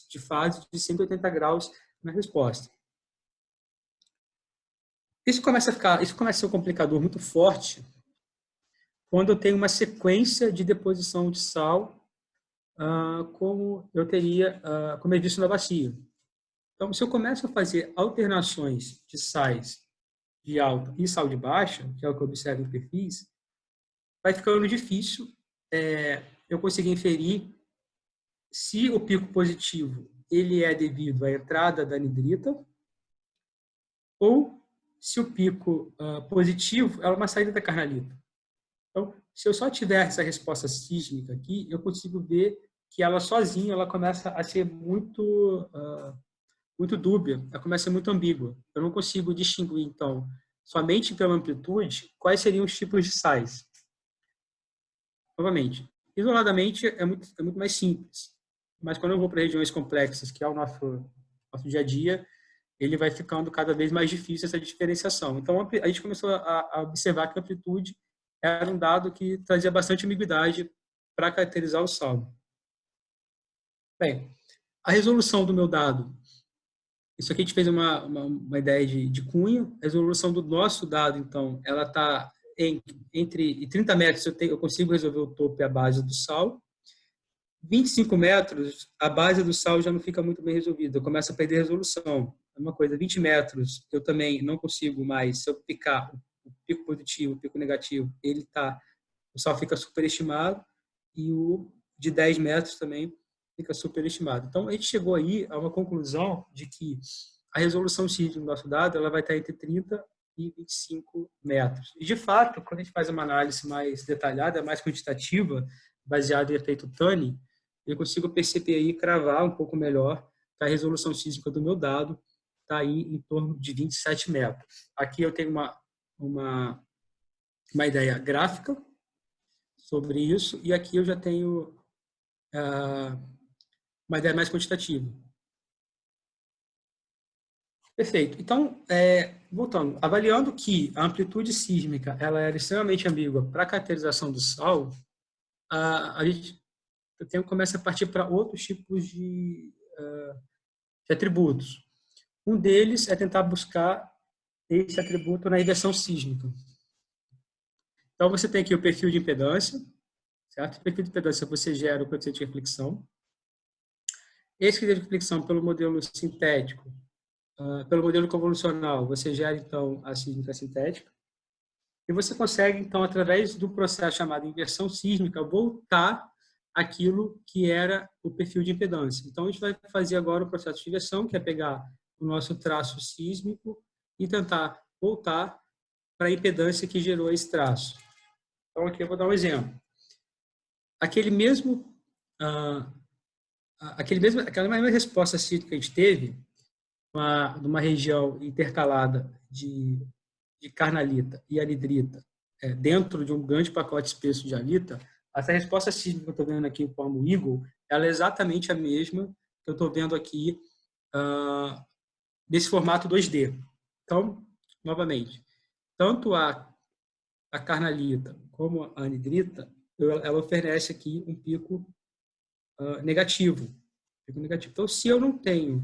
S1: de fase de 180 graus na resposta. Isso começa a ser um complicador muito forte quando eu tenho uma sequência de deposição de sal, como eu disse na bacia. Então, se eu começo a fazer alternações de sais de alta e sal de baixa, que é o que eu observo em perfis, vai ficando difícil eu conseguir inferir se o pico positivo ele é devido à entrada da anidrita ou se o pico positivo é uma saída da carnalita. Então, se eu só tiver essa resposta sísmica aqui, eu consigo ver que ela sozinha ela começa a ser muito dúbia, ela começa a ser muito ambígua. Eu não consigo distinguir, então, somente pela amplitude, quais seriam os tipos de sais. Novamente, isoladamente é muito mais simples, mas quando eu vou para regiões complexas, que é o nosso dia a dia, ele vai ficando cada vez mais difícil essa diferenciação. Então, a gente começou a observar que a amplitude era um dado que trazia bastante ambiguidade para caracterizar o saldo. Bem, a resolução do meu dado, isso aqui a gente fez uma ideia de cunho. A resolução do nosso dado, então, ela está entre 30 metros, eu consigo resolver o topo e a base do sal. 25 metros, a base do sal já não fica muito bem resolvida, eu começo a perder resolução. É uma coisa, 20 metros, eu também não consigo mais, se eu picar o pico positivo, o pico negativo, o sal fica superestimado, e o de 10 metros também fica superestimado. Então, a gente chegou aí a uma conclusão de que a resolução sísmica do nosso dado ela vai estar entre 30 e 25 metros. E, de fato, quando a gente faz uma análise mais detalhada, mais quantitativa, baseada em efeito Taney, eu consigo perceber aí, cravar um pouco melhor que a resolução sísmica do meu dado está aí em torno de 27 metros. Aqui eu tenho uma ideia gráfica sobre isso, e aqui eu já tenho uma ideia mais quantitativa. Perfeito. Então, voltando, avaliando que a amplitude sísmica ela era extremamente ambígua para a caracterização do sal, a gente começa a partir para outros tipos de atributos. Um deles é tentar buscar esse atributo na inversão sísmica. Então, você tem aqui o perfil de impedância, certo? O perfil de impedância você gera o coeficiente de reflexão. Esse coeficiente de reflexão, pelo modelo sintético, pelo modelo convolucional, você gera, então, a sísmica sintética. E você consegue, então, através do processo chamado inversão sísmica, voltar aquilo que era o perfil de impedância. Então, a gente vai fazer agora o processo de inversão, que é pegar o nosso traço sísmico e tentar voltar para a impedância que gerou esse traço. Então, aqui eu vou dar um exemplo. Aquela mesma resposta sísmica que a gente teve, numa região intercalada de carnalita e anidrita, dentro de um grande pacote espesso de halita, essa resposta sísmica que eu estou vendo aqui em forma Eagle, ela é exatamente a mesma que eu estou vendo aqui nesse formato 2D. Então, novamente, tanto a carnalita como a anidrita, ela oferece aqui um pico negativo. Então, se eu não tenho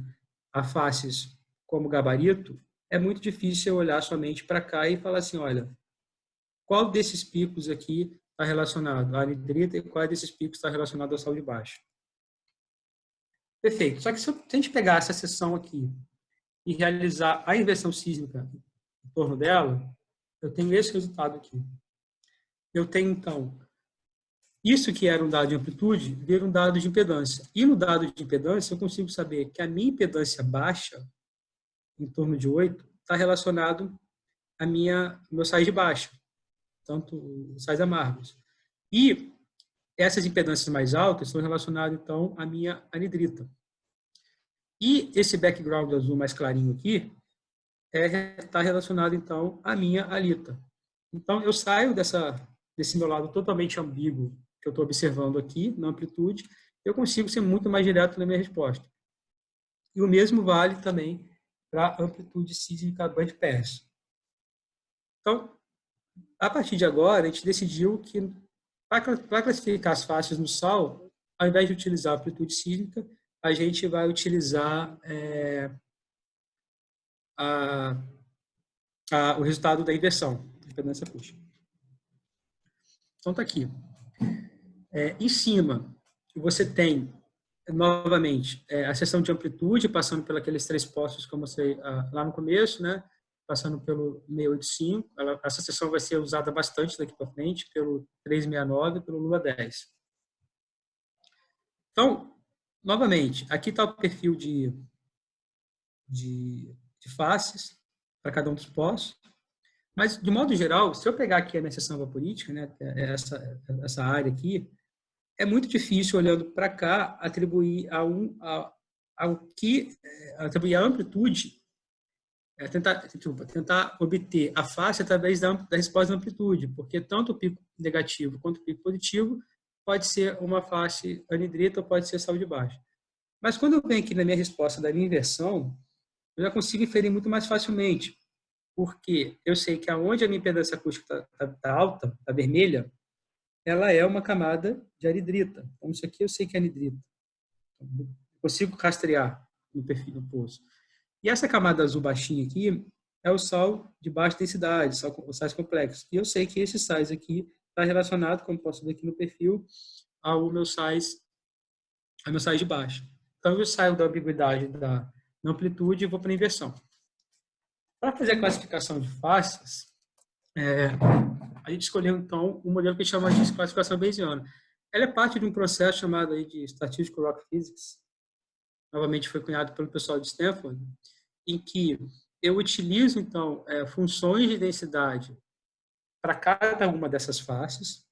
S1: a faces como gabarito, é muito difícil eu olhar somente para cá e falar assim, olha, qual desses picos aqui está relacionado à anidrita e qual desses picos está relacionado ao sal de baixo. Perfeito. Só que se a gente pegar essa seção aqui e realizar a inversão sísmica em torno dela, eu tenho esse resultado aqui. Eu tenho, então, isso que era um dado de amplitude, vira um dado de impedância. E no dado de impedância, eu consigo saber que a minha impedância baixa, em torno de 8, está relacionado a meu sais de baixa, tanto os sais amargos. E essas impedâncias mais altas estão relacionadas, então, à minha anidrita. E esse background azul mais clarinho aqui está relacionado, então, à minha halita. Então, eu saio desse meu lado totalmente ambíguo que eu estou observando aqui, na amplitude, eu consigo ser muito mais direto na minha resposta. E o mesmo vale também para a amplitude sísmica bandpass. Então, a partir de agora, a gente decidiu que, para classificar as faixas no sal, ao invés de utilizar a amplitude sísmica, a gente vai utilizar o resultado da inversão, impedância acústica. Então, está aqui. Em cima, você tem, novamente, a seção de amplitude, passando por aqueles 3 postos que eu mostrei lá no começo, né? Passando pelo 685. Essa seção vai ser usada bastante daqui para frente, pelo 369 e pelo Lua 10. Então, novamente, aqui está o perfil de faces para cada um dos postos. Mas, de modo geral, se eu pegar aqui a minha seção vaporítica, né, essa área aqui, é muito difícil, olhando para cá, atribuir atribuir a amplitude, tentar obter a face através da resposta da amplitude, porque tanto o pico negativo quanto o pico positivo pode ser uma face anidrita ou pode ser sal de baixo. Mas quando eu venho aqui na minha resposta da minha inversão, eu já consigo inferir muito mais facilmente, porque eu sei que aonde a minha impedância acústica está alta, está vermelha, ela é uma camada de anidrita. Então, isso aqui eu sei que é anidrita. Eu consigo rastrear no perfil do poço. E essa camada azul baixinha aqui é o sal de baixa densidade, os sais complexos. E eu sei que esse sais aqui está relacionado, como posso ver aqui no perfil, ao meu sais de baixa. Então, eu saio da ambiguidade da amplitude e vou para a inversão. Para fazer a classificação de faces, a gente escolheu, então, um modelo que a gente chama de classificação bayesiana. Ela é parte de um processo chamado aí de Statistical Rock Physics, novamente foi cunhado pelo pessoal de Stanford, em que eu utilizo, então, funções de densidade para cada uma dessas faces,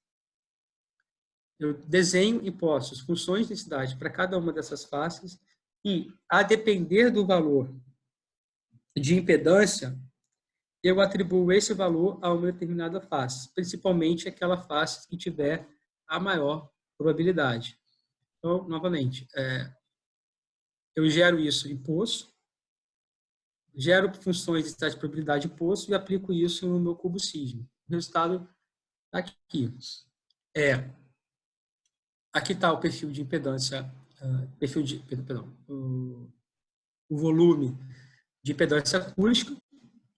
S1: eu desenho em postos funções de densidade para cada uma dessas faces e, a depender do valor de impedância, eu atribuo esse valor a uma determinada face, principalmente aquela face que tiver a maior probabilidade. Então, novamente, eu gero isso em poço, gero funções de densidade de probabilidade em poço e aplico isso no meu cubo sísmico. O resultado está aqui. Aqui está o perfil de impedância, o volume de impedância acústica,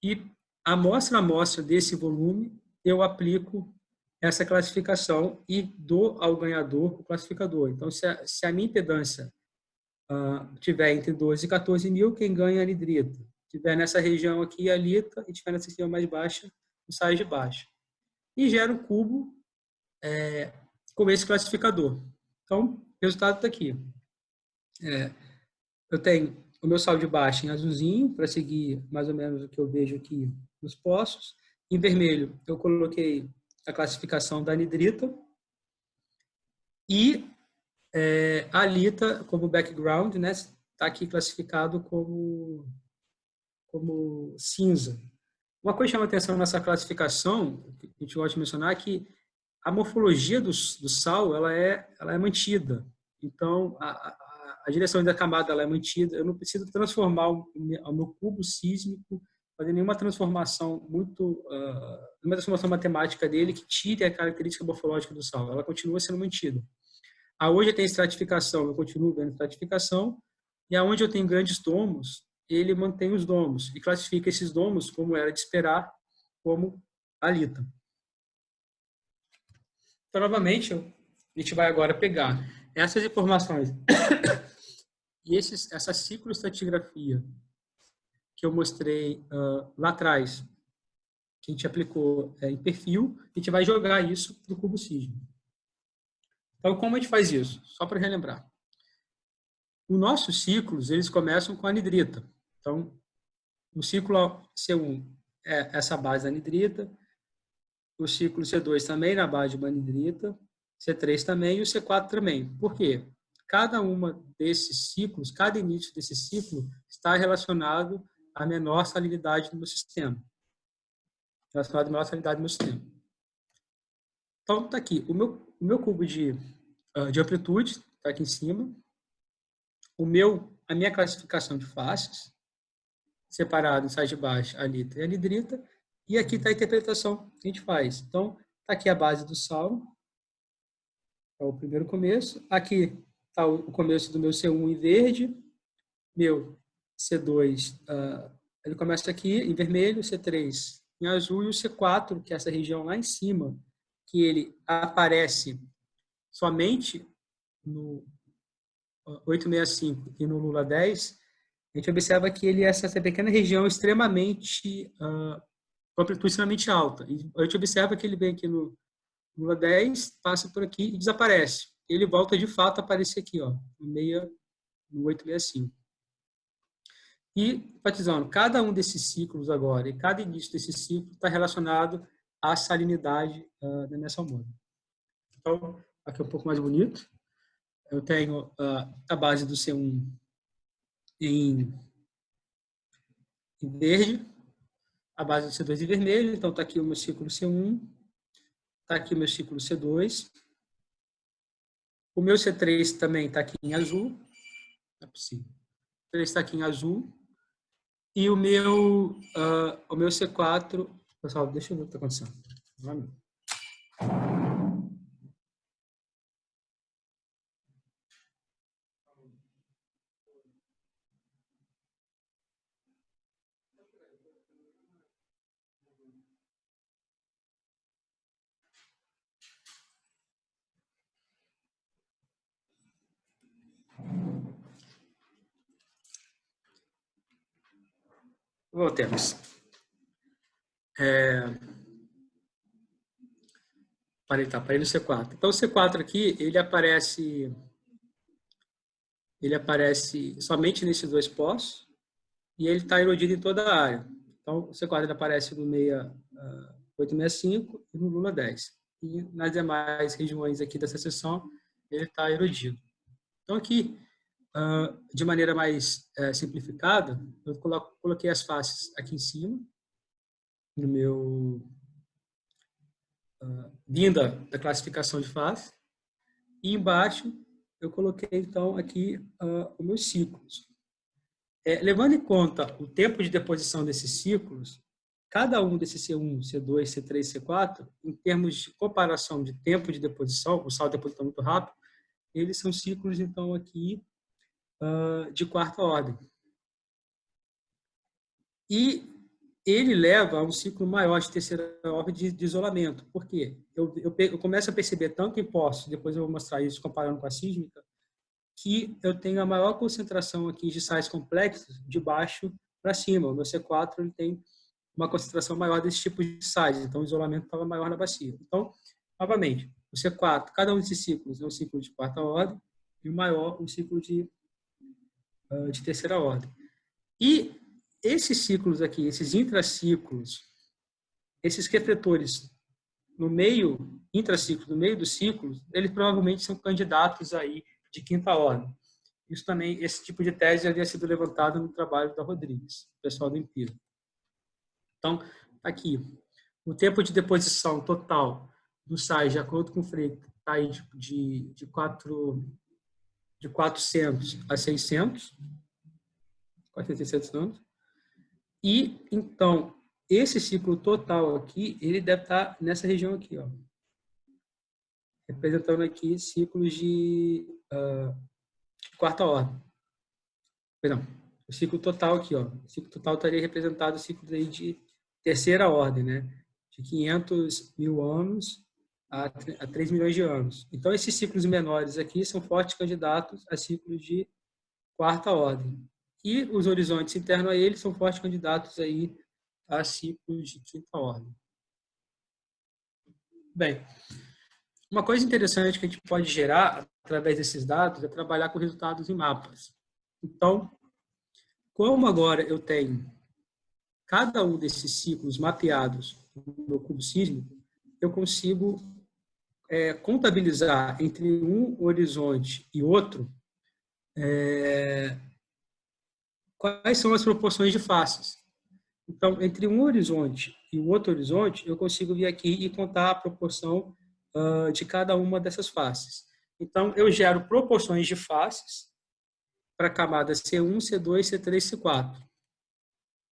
S1: e amostra a amostra desse volume, eu aplico essa classificação e dou ao ganhador o classificador. Então, se a minha impedância tiver entre 12 e 14 mil, quem ganha é a anidrita. Se tiver nessa região aqui, a alita, e tiver nessa região mais baixa, o sais de baixa. E gera um cubo com esse classificador. Então, o resultado está aqui. Eu tenho o meu sal de baixa em azulzinho, para seguir mais ou menos o que eu vejo aqui nos poços. Em vermelho, eu coloquei a classificação da anidrita. E a alita, como background, né, está aqui classificado como cinza. Uma coisa que chama atenção nessa classificação, que a gente gosta de mencionar, é que a morfologia do sal ela é mantida. Então, a direção da camada ela é mantida. Eu não preciso transformar o meu cubo sísmico, fazer nenhuma transformação nenhuma transformação matemática dele que tire a característica morfológica do sal. Ela continua sendo mantida. Aonde tem estratificação, eu continuo vendo estratificação, e aonde eu tenho grandes domos, ele mantém os domos e classifica esses domos, como era de esperar, como alita. Então, novamente, a gente vai agora pegar essas informações e essa cicloestratigrafia que eu mostrei lá atrás, que a gente aplicou em perfil, a gente vai jogar isso no cubo sísmico. Então, como a gente faz isso? Só para relembrar. Os nossos ciclos, eles começam com a anidrita. Então, o ciclo C1 é essa base da anidrita, o ciclo C2 também na base de uma anidrita, C3 também e o C4 também. Por quê? Cada uma desses ciclos, cada início desse ciclo está relacionado à menor salinidade do meu sistema. Relacionado à menor salinidade do meu sistema. Então, está aqui. O meu cubo de amplitude está aqui em cima. A minha classificação de faces, separado em sais de baixa, alita e anidrita. E aqui está a interpretação que a gente faz. Então, está aqui a base do sal. é o primeiro começo. Aqui está o começo do meu C1 em verde, meu C2, ele começa aqui em vermelho, C3 em azul, e o C4, que é essa região lá em cima, que ele aparece somente no 865 e no Lula 10, a gente observa que ele é essa pequena região extremamente, amplitude extremamente alta. E a gente observa que ele vem aqui no Lula 10, passa por aqui e desaparece. Ele volta de fato a aparecer aqui, ó, no 865. E, enfatizando, cada um desses ciclos agora, e cada início desse ciclo está relacionado à salinidade da minha moda. Então, aqui é um pouco mais bonito. Eu tenho a base do C1 em verde, a base do C2 em vermelho. Então, está aqui o meu ciclo C1, está aqui o meu ciclo C2. O meu C3 também está aqui em azul. Não é possível. O C3 está aqui em azul. E o meu C4... Pessoal, deixa eu ver o que está acontecendo. Voltemos. Parei no C4. Então, o C4 aqui, ele aparece somente nesses dois poços e ele está erodido em toda a área. Então, o C4 ele aparece no 865 e no Lula 10. E nas demais regiões aqui dessa seção, ele está erodido. Então, aqui, de maneira mais simplificada, eu coloquei as faces aqui em cima, no meu vinda da classificação de face, e embaixo eu coloquei, então, aqui os meus ciclos. Levando em conta o tempo de deposição desses ciclos, cada um desses C1, C2, C3, C4, em termos de comparação de tempo de deposição, o sal deposita muito rápido, eles são ciclos, então, aqui de quarta ordem. E ele leva a um ciclo maior de terceira ordem de isolamento. Por quê? Eu começo a perceber, tanto em poços, depois eu vou mostrar isso comparando com a sísmica, que eu tenho a maior concentração aqui de sais complexos de baixo para cima. O meu C4 ele tem uma concentração maior desse tipo de sais, então o isolamento estava maior na bacia. Então, novamente, o C4, cada um desses ciclos é um ciclo de quarta ordem, e o maior um ciclo de terceira ordem. E esses ciclos aqui, esses intraciclos, esses refletores no meio, intraciclos, no meio dos ciclos, eles provavelmente são candidatos aí de quinta ordem. Isso também, esse tipo de tese havia sido levantado no trabalho da Rodrigues, pessoal do Empiro. Então, aqui, o tempo de deposição total dos sais, de acordo com o Frey, está aí de 400 a 600, 400 anos. E, então, esse ciclo total aqui, ele deve estar nessa região aqui, ó, representando aqui ciclos de quarta ordem. Perdão, o ciclo total aqui, ó, o ciclo total estaria representado ciclos aí de terceira ordem, né, de 500 mil anos a 3 milhões de anos. Então, esses ciclos menores aqui são fortes candidatos a ciclos de quarta ordem. E os horizontes internos a eles são fortes candidatos aí a ciclos de quinta ordem. Bem, uma coisa interessante que a gente pode gerar através desses dados é trabalhar com resultados em mapas. Então, como agora eu tenho cada um desses ciclos mapeados no meu cubo sísmico, eu consigo contabilizar entre um horizonte e outro quais são as proporções de faces. Então, entre um horizonte e o outro horizonte, eu consigo vir aqui e contar a proporção de cada uma dessas faces. Então, eu gero proporções de faces para camadas C1, C2, C3, C4.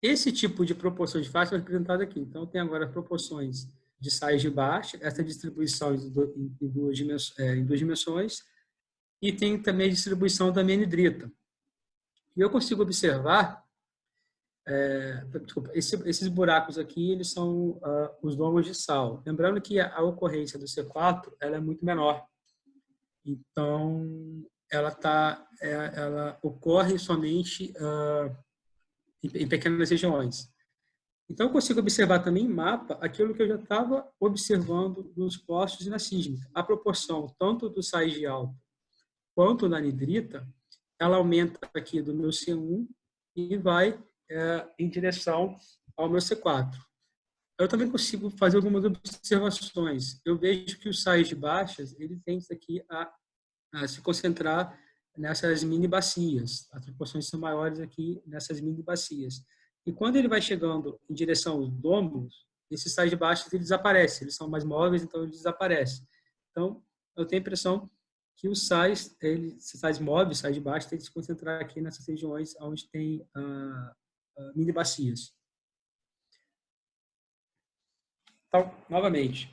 S1: Esse tipo de proporção de faces é representado aqui. Então, tem agora proporções de sais de baixa, essa distribuição em duas dimensões, e tem também a distribuição da minha anidrita. E eu consigo observar, desculpa, esses buracos aqui, eles são os domos de sal. Lembrando que a ocorrência do C4 ela é muito menor. Então, ela ocorre somente em pequenas regiões. Então, eu consigo observar também em mapa aquilo que eu já estava observando nos postos e na sísmica. A proporção tanto do sais de alto quanto da anidrita, ela aumenta aqui do meu C1 e vai em direção ao meu C4. Eu também consigo fazer algumas observações. Eu vejo que os sais de baixas, ele tende aqui a se concentrar nessas mini bacias. As proporções são maiores aqui nessas mini bacias. E quando ele vai chegando em direção aos domos, esses sais de baixo eles desaparecem, eles são mais móveis, então eles desaparecem. Então, eu tenho a impressão que os sais, esses sais móveis, sais de baixo, têm que se concentrar aqui nessas regiões onde tem mini bacias. Então, novamente,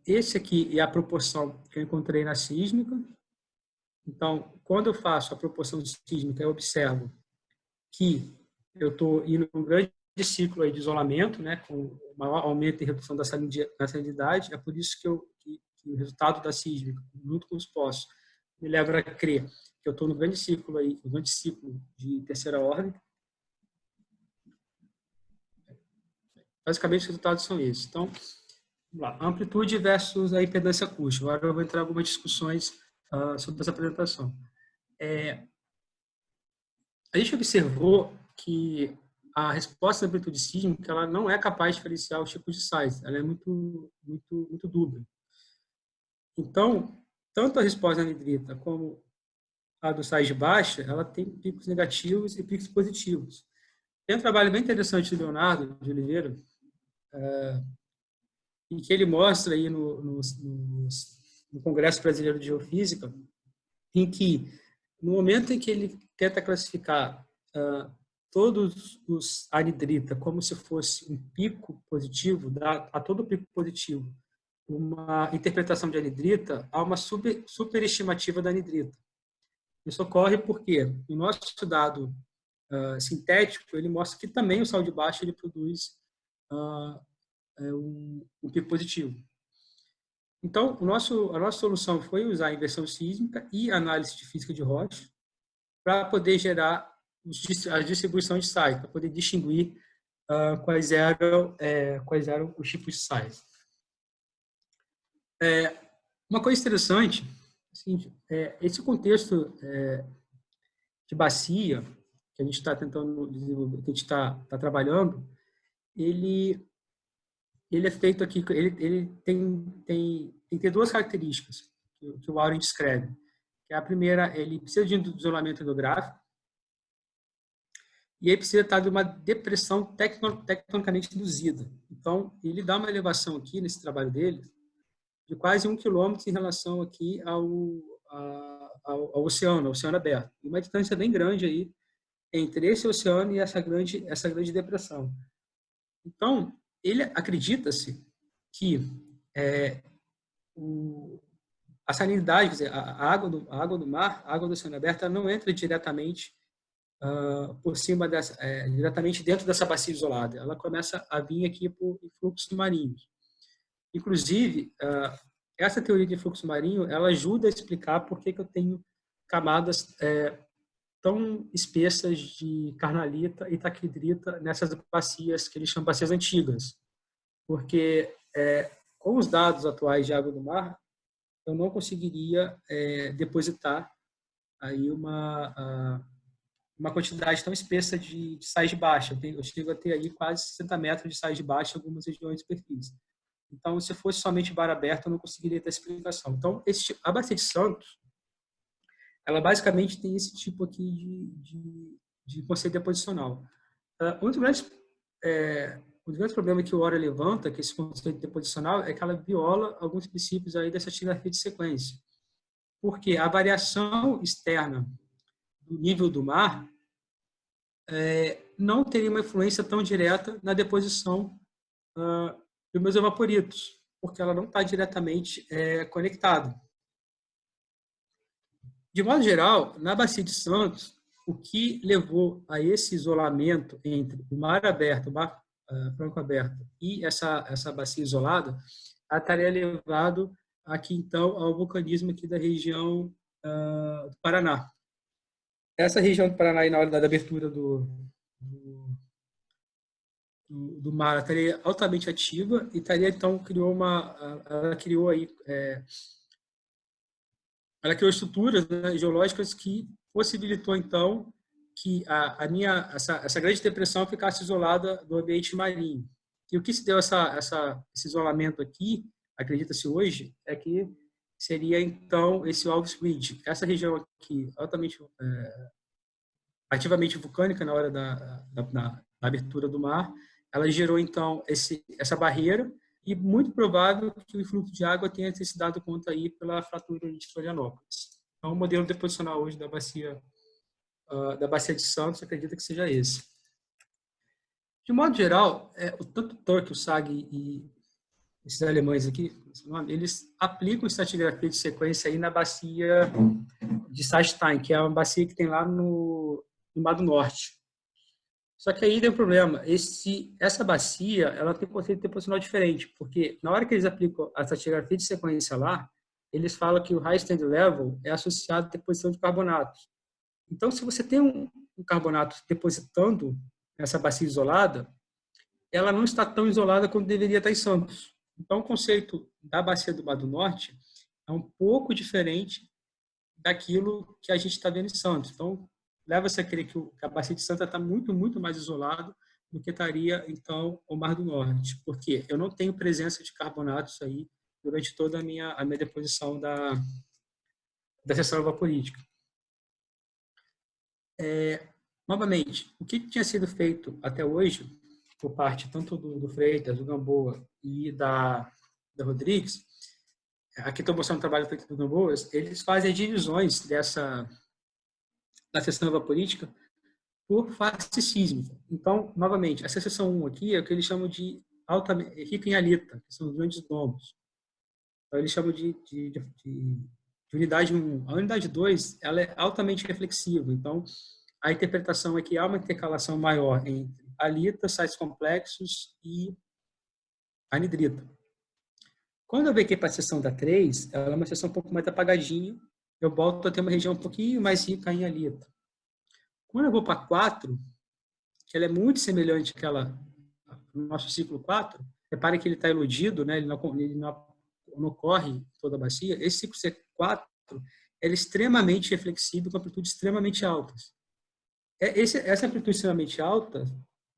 S1: esse aqui é a proporção que eu encontrei na sísmica. Então, quando eu faço a proporção sísmica, eu observo que eu estou indo num grande ciclo aí de isolamento, né, com maior aumento e redução da salinidade. É por isso que o resultado da sísmica, junto com os postos, me leva a crer que eu estou no grande ciclo aí, no grande ciclo de terceira ordem. Basicamente, os resultados são esses. Então, vamos lá. Amplitude versus a impedância acústica. Agora eu vou entrar em algumas discussões sobre essa apresentação. A gente observou que a resposta da amplitude sísmica ela não é capaz de diferenciar os tipos de sais. Ela é muito dúbia. Então, tanto a resposta da anidrita como a do sais de baixa, ela tem picos negativos e picos positivos. Tem um trabalho bem interessante do Leonardo de Oliveira, em que ele mostra aí no Congresso Brasileiro de Geofísica, em que no momento em que ele tenta classificar todos os anidrita como se fosse um pico positivo, dá a todo pico positivo uma interpretação de anidrita, há uma superestimativa da anidrita. Isso ocorre porque o nosso dado sintético ele mostra que também o sal de baixo ele produz um pico positivo. Então, a nossa solução foi usar a inversão sísmica e análise de física de rocha para poder gerar a distribuição de sais, para poder distinguir quais eram os tipos de sais. Uma coisa interessante, assim, esse contexto de bacia que a gente está tentando desenvolver, que a gente está trabalhando, ele é feito aqui, ele tem que ter duas características que o Auren descreve. Que a primeira, ele precisa de um isolamento hidrográfico e ele precisa estar de uma depressão tectonicamente induzida. Então, ele dá uma elevação aqui nesse trabalho dele de quase 1 quilômetro em relação aqui ao oceano aberto. E uma distância bem grande aí entre esse oceano e essa grande depressão. Então, ele acredita-se que a salinidade, quer dizer, a água do mar, a água do oceano aberto, ela não entra diretamente por cima diretamente dentro dessa bacia isolada. Ela começa a vir aqui por fluxos marinhos. Inclusive, essa teoria de fluxo marinho, ela ajuda a explicar por que eu tenho camadas tão espessas de carnalita e taquidrita nessas bacias que eles chamam de bacias antigas. Porque, com os dados atuais de água do mar, eu não conseguiria depositar aí uma quantidade tão espessa de sais de baixa. Eu chego a ter aí quase 60 metros de sais de baixa em algumas regiões de superfície. Então, se fosse somente bar aberto, eu não conseguiria ter explicação. Então, a Bacia de Santos, ela basicamente tem esse tipo aqui de conceito deposicional. Um dos grandes problemas que o Auren levanta, que esse conceito deposicional, é que ela viola alguns princípios aí dessa estratigrafia de sequência. Porque a variação externa do nível do mar não teria uma influência tão direta na deposição e os meus evaporitos, porque ela não está diretamente conectada. De modo geral, na Bacia de Santos, o que levou a esse isolamento entre o mar aberto, o mar franco aberto e essa bacia isolada, estaria levado aqui, então, ao vulcanismo aqui da região do Paraná. Essa região do Paraná, na hora da abertura do mar, estaria altamente ativa e estaria, então, ela criou aí ela criou estruturas, né, geológicas que possibilitou, então, que essa grande depressão ficasse isolada do ambiente marinho. E o que se deu esse isolamento aqui, acredita-se hoje, é que seria, então, esse Alves Ridge. Essa região aqui, altamente ativamente vulcânica na hora da abertura do mar, ela gerou, então, essa barreira, e muito provável que o influxo de água tenha se dado conta aí pela fratura de Florianópolis. Então, o modelo deposicional hoje da bacia de Santos, acredita que seja esse. De modo geral, tanto o Turk, o SAG e esses alemães aqui, eles aplicam estratigrafia de sequência aí na bacia de Sachstein, que é uma bacia que tem lá no Mar do Norte. Só que aí tem um problema. Essa bacia, ela tem um conceito deposicional diferente, porque na hora que eles aplicam a estratigrafia de sequência lá, eles falam que o high stand level é associado à deposição de carbonatos. Então, se você tem um carbonato depositando nessa bacia isolada, ela não está tão isolada quanto deveria estar em Santos. Então, o conceito da bacia do Mar do Norte é um pouco diferente daquilo que a gente está vendo em Santos. Então, leva-se a crer que a bacia de Santos está muito, muito mais isolado do que estaria, então, o Mar do Norte. Porque eu não tenho presença de carbonatos aí durante toda a minha deposição da seção evaporítica. Novamente, o que tinha sido feito até hoje, por parte tanto do Freitas, do Gamboa e da Rodrigues, aqui estou mostrando o trabalho feito do Gamboa, eles fazem divisões da seção evaporítica por face sísmica. Então, novamente, essa seção 1 aqui é o que eles chamam de rica em halita, que são os grandes domos. Então, eles chamam de unidade 1. A unidade 2 ela é altamente reflexiva. Então, a interpretação é que há uma intercalação maior entre halita, sais complexos e anidrita. Quando eu venho aqui para a seção da 3, ela é uma seção um pouco mais apagadinha. Eu volto a ter uma região um pouquinho mais rica em halita. Quando eu vou para a 4, que ela é muito semelhante àquela no nosso ciclo 4, repare que ele está iludido, né? ele não ocorre toda a bacia. Esse ciclo C4 é extremamente reflexivo, com amplitudes extremamente altas. Essa amplitude extremamente alta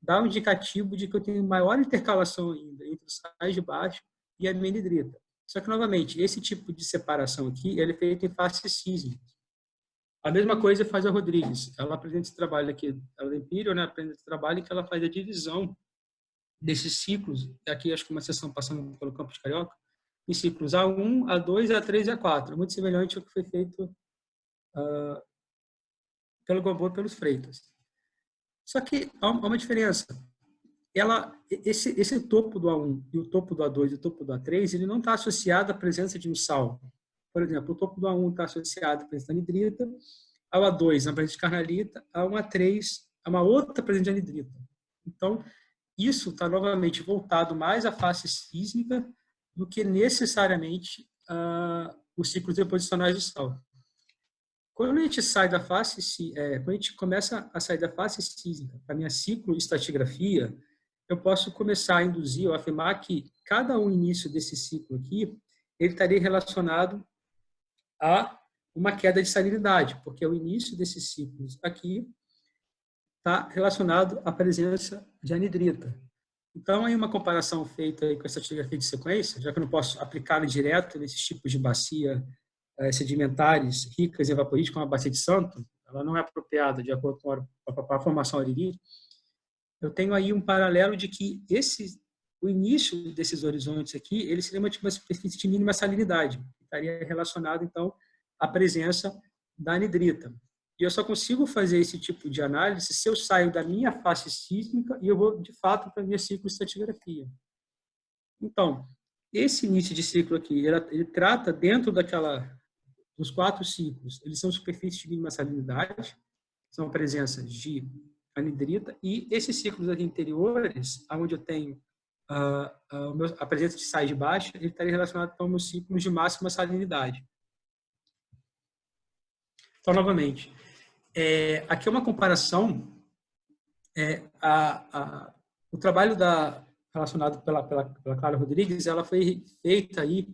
S1: dá um indicativo de que eu tenho maior intercalação ainda entre os sais de baixo e a menidrita. Só que, novamente, esse tipo de separação aqui ele é feito em faces sísmicas. A mesma coisa faz a Rodrigues. Ela apresenta esse trabalho aqui, ela é Imperial, né? Apresenta esse trabalho em que ela faz a divisão desses ciclos, aqui acho que uma seção passando pelo Campo de Carioca, em ciclos A1, A2, A3 e A4. Muito semelhante ao que foi feito pelo Gamboa e pelos Freitas. Só que há uma diferença. Esse topo do A1 e o topo do A2 e o topo do A3, ele não está associado à presença de um sal. Por exemplo, o topo do A1 está associado à presença de anidrita, ao A2 a presença de carnalita, ao A3 a uma outra presença de anidrita. Então, isso está novamente voltado mais à face sísmica do que necessariamente os ciclos deposicionais do sal. Quando a gente sai da quando a gente começa a sair da face sísmica para a minha cicloestratigrafia, eu posso começar a induzir ou afirmar que cada início desse ciclo aqui, ele estaria relacionado a uma queda de salinidade, porque o início desses ciclos aqui está relacionado à presença de anidrita. Então, aí uma comparação feita aí com essa estratigrafia de sequência, já que eu não posso aplicá-la direto nesses tipos de bacia sedimentares ricas em evaporíticos, como a bacia de Santos, ela não é apropriada de acordo com a formação aurirítica. Eu tenho aí um paralelo de que o início desses horizontes aqui, ele seria uma superfície de mínima salinidade, que estaria relacionado, então, à presença da anidrita. E eu só consigo fazer esse tipo de análise se eu saio da minha face sísmica e eu vou, de fato, para a minha cicloestratigrafia. Então, esse início de ciclo aqui, ele trata dentro dos 4 ciclos, eles são superfícies de mínima salinidade, são presenças de anidrita, e esses ciclos aqui anteriores, onde eu tenho a presença de sais de baixa, ele estaria relacionado com os ciclos de máxima salinidade. Então, novamente, aqui é uma comparação, o trabalho relacionado pela Clara Rodrigues, ela foi feita aí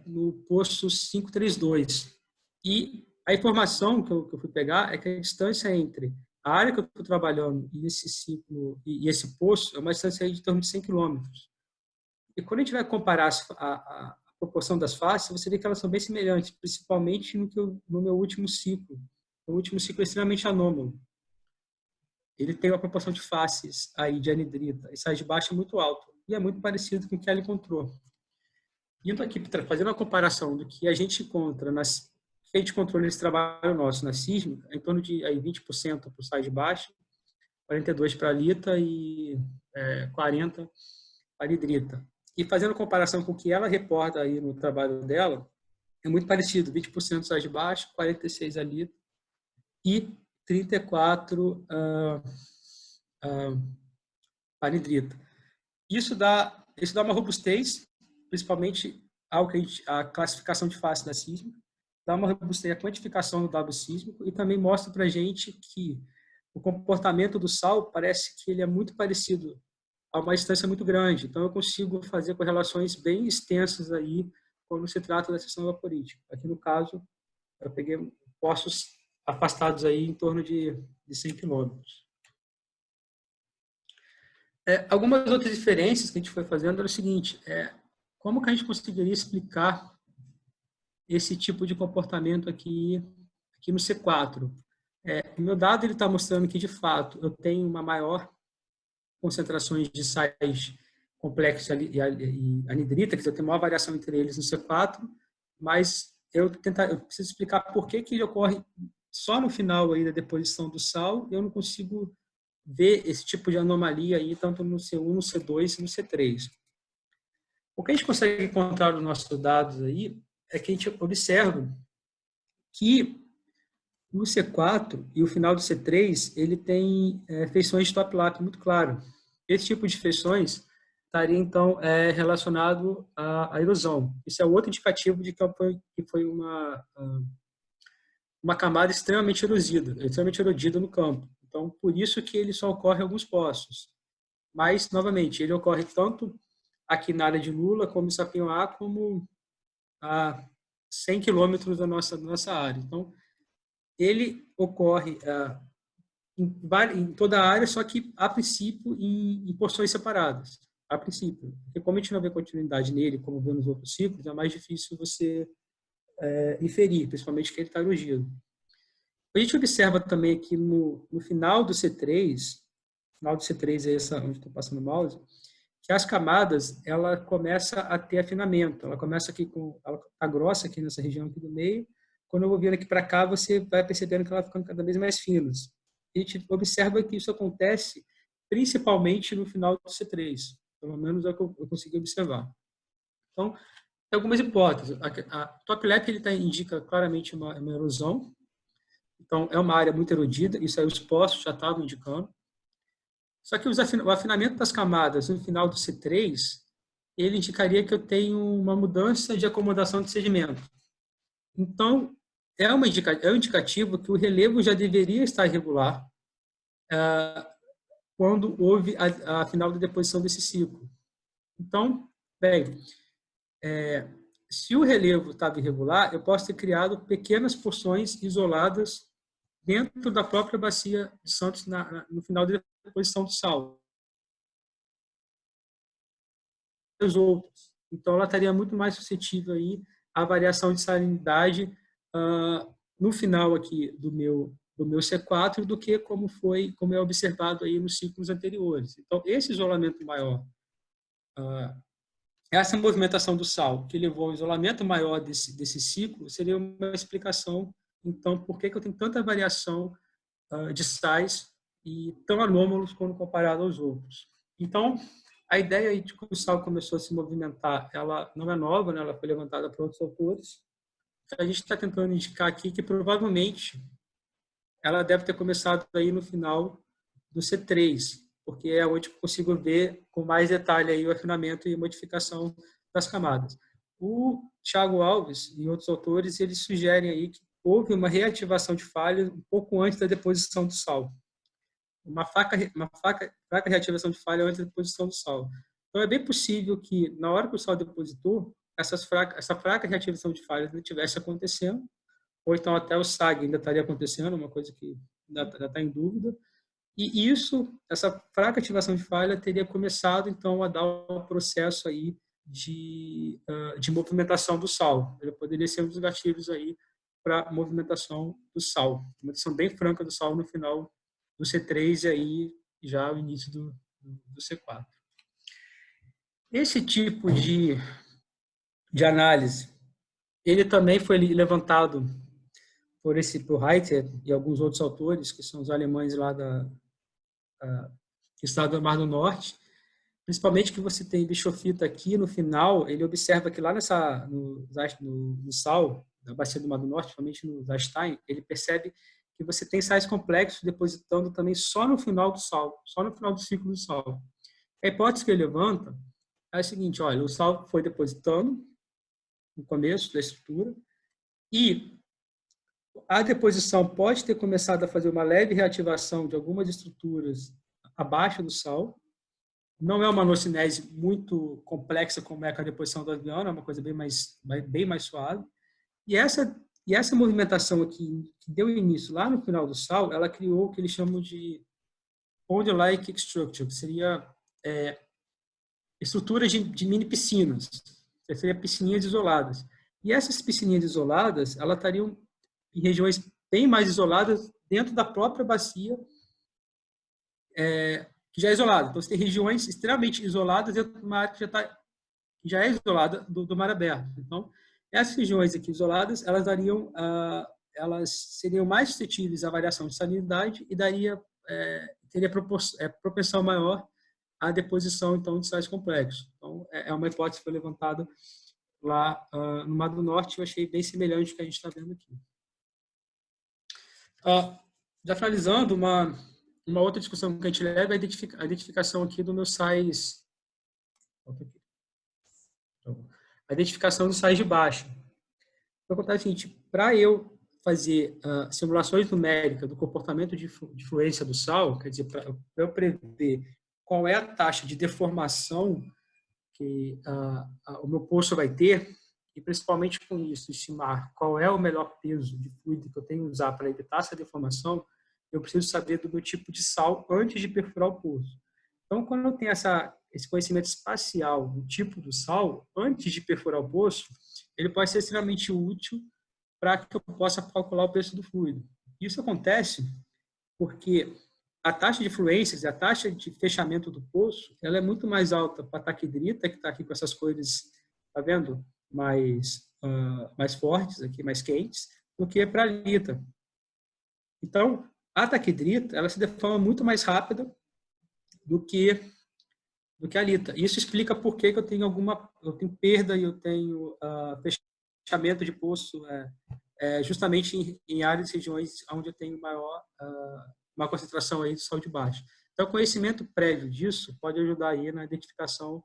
S1: no posto 532. E a informação que eu fui pegar é que a distância entre a área que eu estou trabalhando e esse ciclo e esse poço é uma distância de torno de 100 quilômetros. E quando a gente vai comparar a proporção das faces, você vê que elas são bem semelhantes, principalmente no meu último ciclo. O último ciclo é extremamente anômalo. Ele tem uma proporção de faces aí de anidrita e sais de baixa muito alto. E é muito parecido com o que ela encontrou. Indo aqui, fazendo uma comparação do que a gente encontra que a gente controla nesse trabalho nosso na sísmica, em torno de aí, 20% para o sais de baixa, 42% para a lita e 40% para a anidrita. E fazendo comparação com o que ela reporta aí no trabalho dela, é muito parecido, 20% sais de baixa, 46% a lita e 34% para a anidrita. Isso dá uma robustez, principalmente a classificação de face da sísmica, dá uma robustez à quantificação do dado sísmico e também mostra para a gente que o comportamento do sal parece que ele é muito parecido a uma distância muito grande. Então, eu consigo fazer correlações bem extensas aí quando se trata da seção vaporítica. Aqui, no caso, eu peguei poços afastados aí em torno de 100 quilômetros. Algumas outras diferenças que a gente foi fazendo era o seguinte, como que a gente conseguiria explicar esse tipo de comportamento aqui no C4? O meu dado está mostrando que, de fato, eu tenho uma maior concentrações de sais complexos e anidrita, que eu tenho maior variação entre eles no C4, mas eu preciso explicar por que ele ocorre só no final aí da deposição do sal, e eu não consigo ver esse tipo de anomalia aí, tanto no C1, no C2 e no C3. O que a gente consegue encontrar nos nossos dados aí é que a gente observa que o C4 e o final do C3, ele tem feições de top-lap muito claro. Esse tipo de feições estaria, então, relacionado à erosão. Isso é outro indicativo de que foi uma camada extremamente erodida no campo. Então, por isso que ele só ocorre em alguns poços. Mas, novamente, ele ocorre tanto aqui na área de Lula, como em Sapinhoá, como a 100 quilômetros da nossa área. Então, ele ocorre em toda a área, só que, a princípio, em porções separadas. A princípio. Porque como a gente não vê continuidade nele, como vê nos outros ciclos, é mais difícil você inferir, principalmente que ele está erodido. A gente observa também aqui no final do C3, é essa onde estou passando o mouse, que as camadas, ela começa a ter afinamento. Ela começa aqui ela está grossa aqui nessa região aqui do meio. Quando eu vou vindo aqui para cá, você vai percebendo que ela vai ficando cada vez mais fina. A gente observa que isso acontece principalmente no final do C3. Pelo menos é o que eu consegui observar. Então, tem algumas hipóteses. A top-lap indica claramente uma erosão. Então, é uma área muito erodida. Isso aí os poços já estavam indicando. Só que o afinamento das camadas no final do C3, ele indicaria que eu tenho uma mudança de acomodação de sedimento. Então, é um indicativo que o relevo já deveria estar irregular quando houve a final da deposição desse ciclo. Então, bem, se o relevo estava irregular, eu posso ter criado pequenas porções isoladas dentro da própria bacia de Santos no final da deposição do sal. Os outros. Então, ela estaria muito mais suscetível aí à variação de salinidade no final aqui do meu C4 do que como é observado aí nos ciclos anteriores. Então, esse isolamento maior, essa movimentação do sal que levou ao isolamento maior desse ciclo seria uma explicação, então, por que eu tenho tanta variação de sais e tão anômalos quando comparado aos outros. Então, A ideia de que o sal começou a se movimentar, ela não é nova, né? Ela foi levantada por outros autores. A gente está tentando indicar aqui que provavelmente ela deve ter começado aí no final do C3, porque é onde eu consigo ver com mais detalhe aí o afinamento e modificação das camadas. O Thiago Alves e outros autores, eles sugerem aí que houve uma reativação de falha um pouco antes da deposição do sal. Uma fraca reativação de falha antes da deposição do sal. Então, é bem possível que, na hora que o sal depositou, essa fraca reativação de falha ainda estivesse acontecendo, ou então até o SAG ainda estaria acontecendo, uma coisa que ainda está em dúvida. E isso, essa fraca ativação de falha, teria começado, então, a dar um processo aí de movimentação do sal. Ele poderia ser um dos gatilhos aí para a movimentação do sal. Uma movimentação bem franca do sal no final do C3 e aí já o início do C4. Esse tipo de análise, ele também foi levantado por Reiter e alguns outros autores, que são os alemães lá do estado do Mar do Norte, principalmente que você tem bichofita aqui no final, ele observa que lá no sal, na bacia do Mar do Norte, principalmente no Zastein, ele percebe que você tem sais complexos depositando também só no final do sal, só no final do ciclo do sal. A hipótese que ele levanta é a seguinte, olha, o sal foi depositando no começo da estrutura e a deposição pode ter começado a fazer uma leve reativação de algumas estruturas abaixo do sal. Não é uma nocinese muito complexa como é a deposição do avião, é uma coisa bem mais suave. E essa movimentação aqui, que deu início lá no final do sal, ela criou o que eles chamam de pond-like structure, que seria estruturas de mini piscinas, que seria piscininhas isoladas. E essas piscininhas isoladas, elas estariam em regiões bem mais isoladas dentro da própria bacia, que já é isolada. Então, você tem regiões extremamente isoladas dentro de uma área que já é isolada do mar aberto. Então, essas regiões aqui isoladas, elas seriam mais suscetíveis à variação de salinidade e teria propensão maior à deposição, então, de sais complexos. Então, é uma hipótese que foi levantada lá no Mar do Norte, eu achei bem semelhante ao que a gente está vendo aqui. Já finalizando, uma outra discussão que a gente leva é a identificação aqui dos meus sais. A identificação dos sais de baixa. Então, acontece o seguinte, para eu fazer simulações numéricas do comportamento de fluência do sal, quer dizer, para eu prever qual é a taxa de deformação que o meu poço vai ter, e principalmente com isso, estimar qual é o melhor peso de fluido que eu tenho que usar para evitar essa deformação, eu preciso saber do meu tipo de sal antes de perfurar o poço. Então, quando eu tenho esse conhecimento espacial do tipo do sal, antes de perfurar o poço, ele pode ser extremamente útil para que eu possa calcular o preço do fluido. Isso acontece porque a taxa de fluências e a taxa de fechamento do poço, ela é muito mais alta para a taquidrita, que está aqui com essas cores, tá vendo? Mais fortes, aqui mais quentes, do que para a lita. Então, a taquidrita, ela se deforma muito mais rápida do que a lita. Isso explica por que eu tenho perda e eu tenho fechamento de poço justamente em áreas e regiões onde eu tenho uma concentração aí de sal de baixo. Então, o conhecimento prévio disso pode ajudar aí na identificação,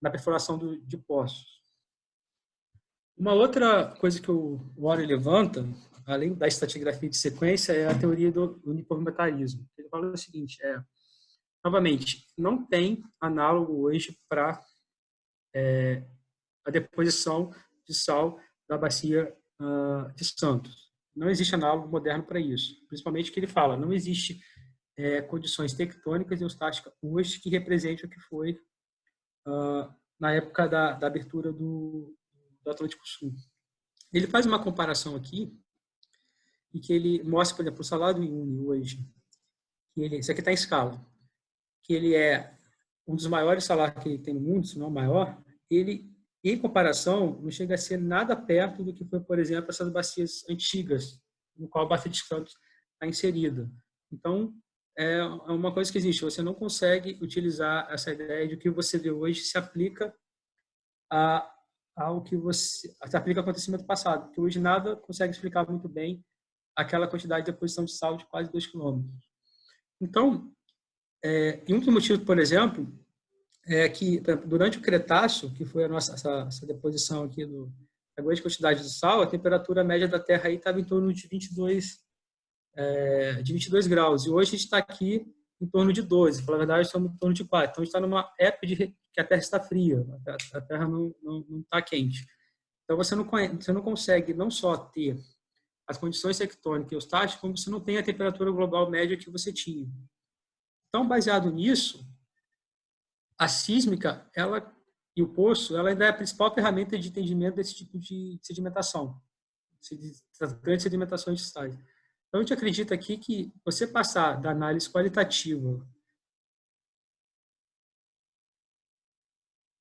S1: na perfuração de poços. Uma outra coisa que o Warren levanta, além da estratigrafia de sequência, é a teoria do uniformitarismo. Ele fala o seguinte, novamente, não tem análogo hoje para a deposição de sal da bacia de Santos. Não existe análogo moderno para isso. Principalmente que ele fala, não existe condições tectônicas e eustáticas hoje que representem o que foi na época da abertura do Atlântico Sul. Ele faz uma comparação aqui e que ele mostra, por exemplo, o salário em Uyuni hoje, isso aqui está em escala, que ele é um dos maiores salários que tem no mundo, se não o maior, ele, em comparação, não chega a ser nada perto do que foi, por exemplo, essas bacias antigas, no qual a Bacia de Santos está inserida. Então, é uma coisa que existe. Você não consegue utilizar essa ideia de que o que você vê hoje se aplica ao que se aplica ao acontecimento passado, que hoje nada consegue explicar muito bem aquela quantidade de deposição de sal de quase 2 quilômetros. Então, e um dos motivos, por exemplo, é que durante o Cretáceo, que foi a nossa essa deposição aqui da grande quantidade de sal, a temperatura média da Terra aí estava em torno de 22 graus, e hoje a gente está aqui em torno de 12, pela verdade estamos em torno de 4. Então a gente está numa época que a Terra está fria, a Terra não está quente. Então você não consegue não só ter as condições tectônicas e eustáticas, como você não tem a temperatura global média que você tinha. Então, baseado nisso, a sísmica, e o poço, ela ainda é a principal ferramenta de entendimento desse tipo de sedimentação, das grandes sedimentações de sais. Então, a gente acredita aqui que você passar da análise qualitativa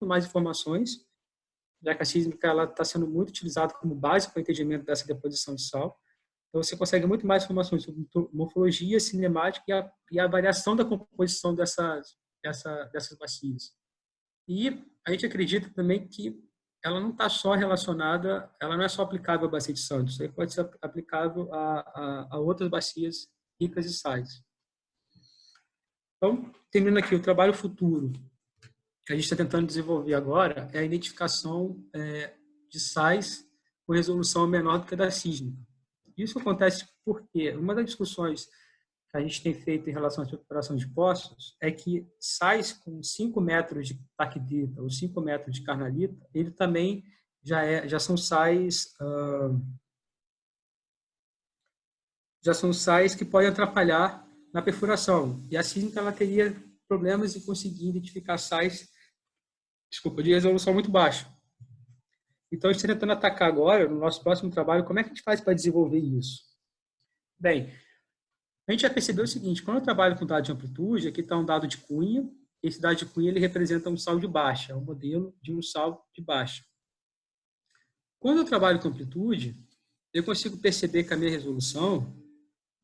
S1: mais informações, já que a sísmica está sendo muito utilizada como base para o entendimento dessa deposição de sal. Então, você consegue muito mais informações sobre morfologia, cinemática e a variação da composição dessas bacias. E a gente acredita também que ela não está só relacionada, ela não é só aplicável à bacia de Santos, isso aí pode ser aplicável a outras bacias ricas de sais. Então, terminando aqui, o trabalho futuro que a gente está tentando desenvolver agora é a identificação de sais com resolução menor do que a da sísmica. Isso acontece porque uma das discussões que a gente tem feito em relação à recuperação de poços é que sais com 5 metros de taquidita ou 5 metros de carnalita, ele também já são sais que podem atrapalhar na perfuração. E a sísmica ela teria problemas em conseguir identificar sais, de resolução muito baixa. Então, a gente está tentando atacar agora, no nosso próximo trabalho, como é que a gente faz para desenvolver isso? Bem, a gente já percebeu o seguinte, quando eu trabalho com dado de amplitude, aqui está um dado de Cunha, esse dado de Cunha ele representa um sal de baixa, é um modelo de um sal de baixa. Quando eu trabalho com amplitude, eu consigo perceber que a minha resolução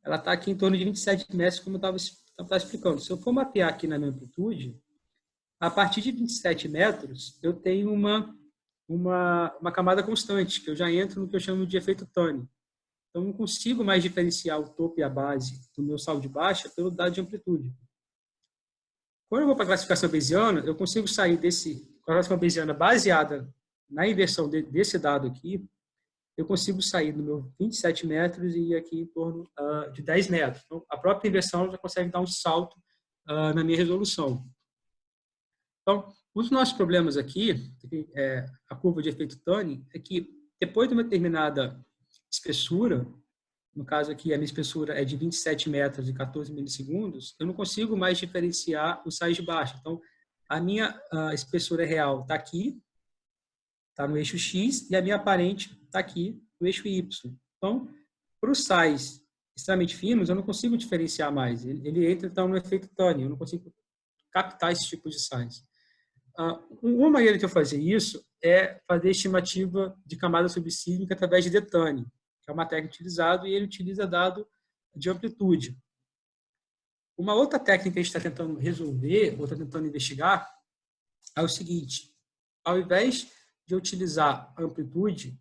S1: ela está aqui em torno de 27 metros, como eu estava explicando. Se eu for mapear aqui na minha amplitude, a partir de 27 metros, eu tenho uma camada constante, que eu já entro no que eu chamo de efeito Tânio. Então, não consigo mais diferenciar o topo e a base do meu sal de baixa pelo dado de amplitude. Quando eu vou para a classificação bayesiana, eu consigo sair com a classificação bayesiana baseada na inversão desse dado aqui, eu consigo sair do meu 27 metros e ir aqui em torno de 10 metros. Então, a própria inversão já consegue dar um salto na minha resolução. Então, um dos nossos problemas aqui, a curva de efeito Tânio, é que depois de uma determinada espessura, no caso aqui a minha espessura é de 27 metros e 14 milissegundos, eu não consigo mais diferenciar os sais de baixa. Então, a minha espessura real está aqui, está no eixo X, e a minha aparente está aqui no eixo Y. Então, para os sais extremamente finos, eu não consigo diferenciar mais. Ele entra, então, no efeito Tânio, eu não consigo captar esse tipo de sais. Uma maneira de eu fazer isso é fazer estimativa de camada subsísmica através de Detani, que é uma técnica utilizada, e ele utiliza dado de amplitude. Uma outra técnica que a gente está tentando resolver, ou está tentando investigar, é o seguinte: ao invés de eu utilizar a amplitude,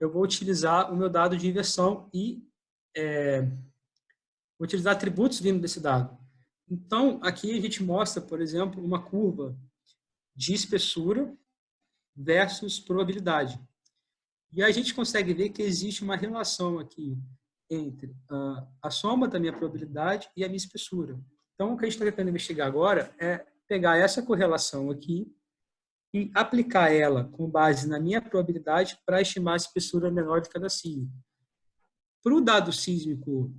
S1: eu vou utilizar o meu dado de inversão e vou utilizar atributos vindo desse dado. Então, aqui a gente mostra, por exemplo, uma curva de espessura versus probabilidade. E a gente consegue ver que existe uma relação aqui entre a soma da minha probabilidade e a minha espessura. Então, o que a gente está tentando investigar agora é pegar essa correlação aqui e aplicar ela com base na minha probabilidade para estimar a espessura menor de cada sísmico. Para o dado sísmico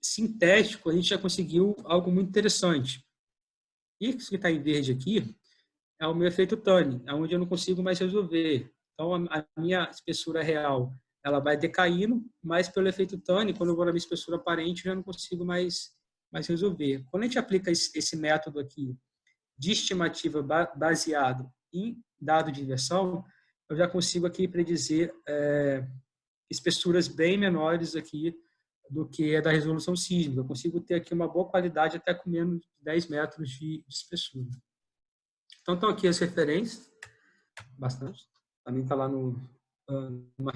S1: sintético, a gente já conseguiu algo muito interessante. Isso que está em verde aqui é o meu efeito Tânio, onde eu não consigo mais resolver. Então, a minha espessura real ela vai decaindo, mas pelo efeito Tânio, quando eu vou na minha espessura aparente, eu já não consigo mais resolver. Quando a gente aplica esse método aqui de estimativa baseado em dado de inversão, eu já consigo aqui predizer espessuras bem menores aqui do que é da resolução sísmica. Eu consigo ter aqui uma boa qualidade até com menos de 10 metros de espessura. Então, estão aqui as referências, bastante. Também está lá no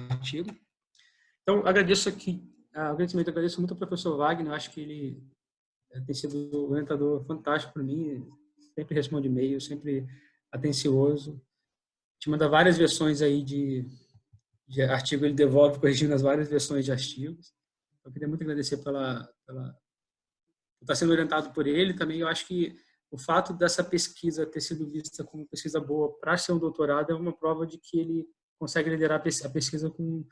S1: artigo. Então, agradeço aqui, agradeço muito ao professor Wagner. Eu acho que ele tem sido um orientador fantástico para mim. Sempre responde e-mail, sempre atencioso. Te manda várias versões aí de artigo, ele devolve corrigindo as várias versões de artigos. Eu queria muito agradecer por estar sendo orientado por ele. Também eu acho que o fato dessa pesquisa ter sido vista como pesquisa boa para ser um doutorado é uma prova de que ele consegue liderar a pesquisa com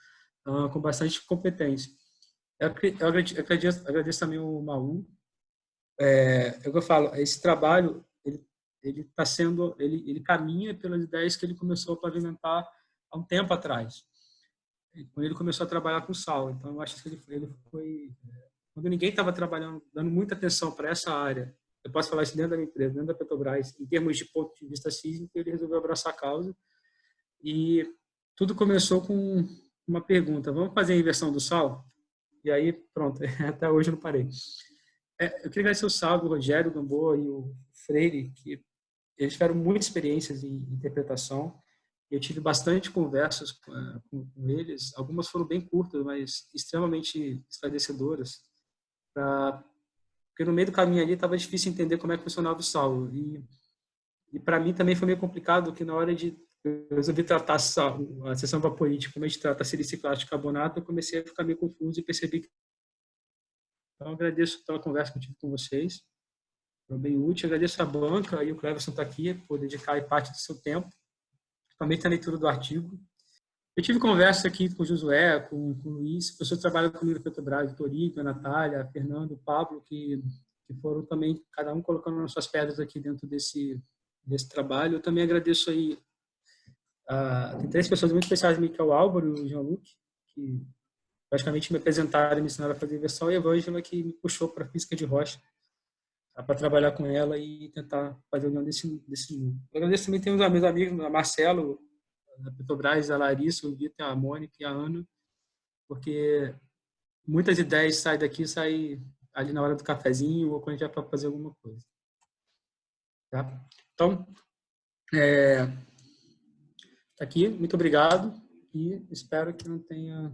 S1: bastante competência. Eu agradeço também o Maú. É o que eu falo, esse trabalho ele caminha pelas ideias que ele começou a pavimentar há um tempo atrás, quando ele começou a trabalhar com sal. Então, eu acho que ele foi quando ninguém estava trabalhando, dando muita atenção para essa área. Eu posso falar isso dentro da minha empresa, dentro da Petrobras, em termos de ponto de vista sísmico, ele resolveu abraçar a causa. E tudo começou com uma pergunta: vamos fazer a inversão do sal? E aí, pronto, até hoje eu não parei. Eu queria agradecer o Salvo, o Rogério, o Gamboa e o Freire, que eles tiveram muitas experiências em interpretação. Eu tive bastante conversas com eles. Algumas foram bem curtas, mas extremamente esclarecedoras. Porque no meio do caminho ali estava difícil entender como é que funcionava o sal. E para mim também foi meio complicado, porque na hora de eu resolvi tratar a seção vaporítica, como a gente trata a siliciclato de carbonato, eu comecei a ficar meio confuso e percebi que... Então, eu agradeço pela conversa que eu tive com vocês. Foi bem útil. Agradeço a banca e o Cleverson está aqui por dedicar aí parte do seu tempo, principalmente a leitura do artigo. Eu tive conversa aqui com o Josué, com o Luiz, pessoas que trabalham comigo na Petrobras, o Torico, a Natália, a Fernando, o Pablo, que foram também, cada um colocando as suas pedras aqui dentro desse trabalho. Eu também agradeço aí, tem 3 pessoas muito especiais, que é o Álvaro e o Jean-Luc, que praticamente me apresentaram e me ensinaram a fazer inversão, e a Ângela, que me puxou para a física de rocha, para trabalhar com ela e tentar fazer a união desse mundo. Eu agradeço também, tem meus amigos, a Marcelo, da Petrobras, a Larissa, o Vitor, a Mônica e a Ana, porque muitas ideias saem ali na hora do cafezinho ou quando a gente vai para fazer alguma coisa. Tá? Então, tá aqui, muito obrigado e espero que não tenha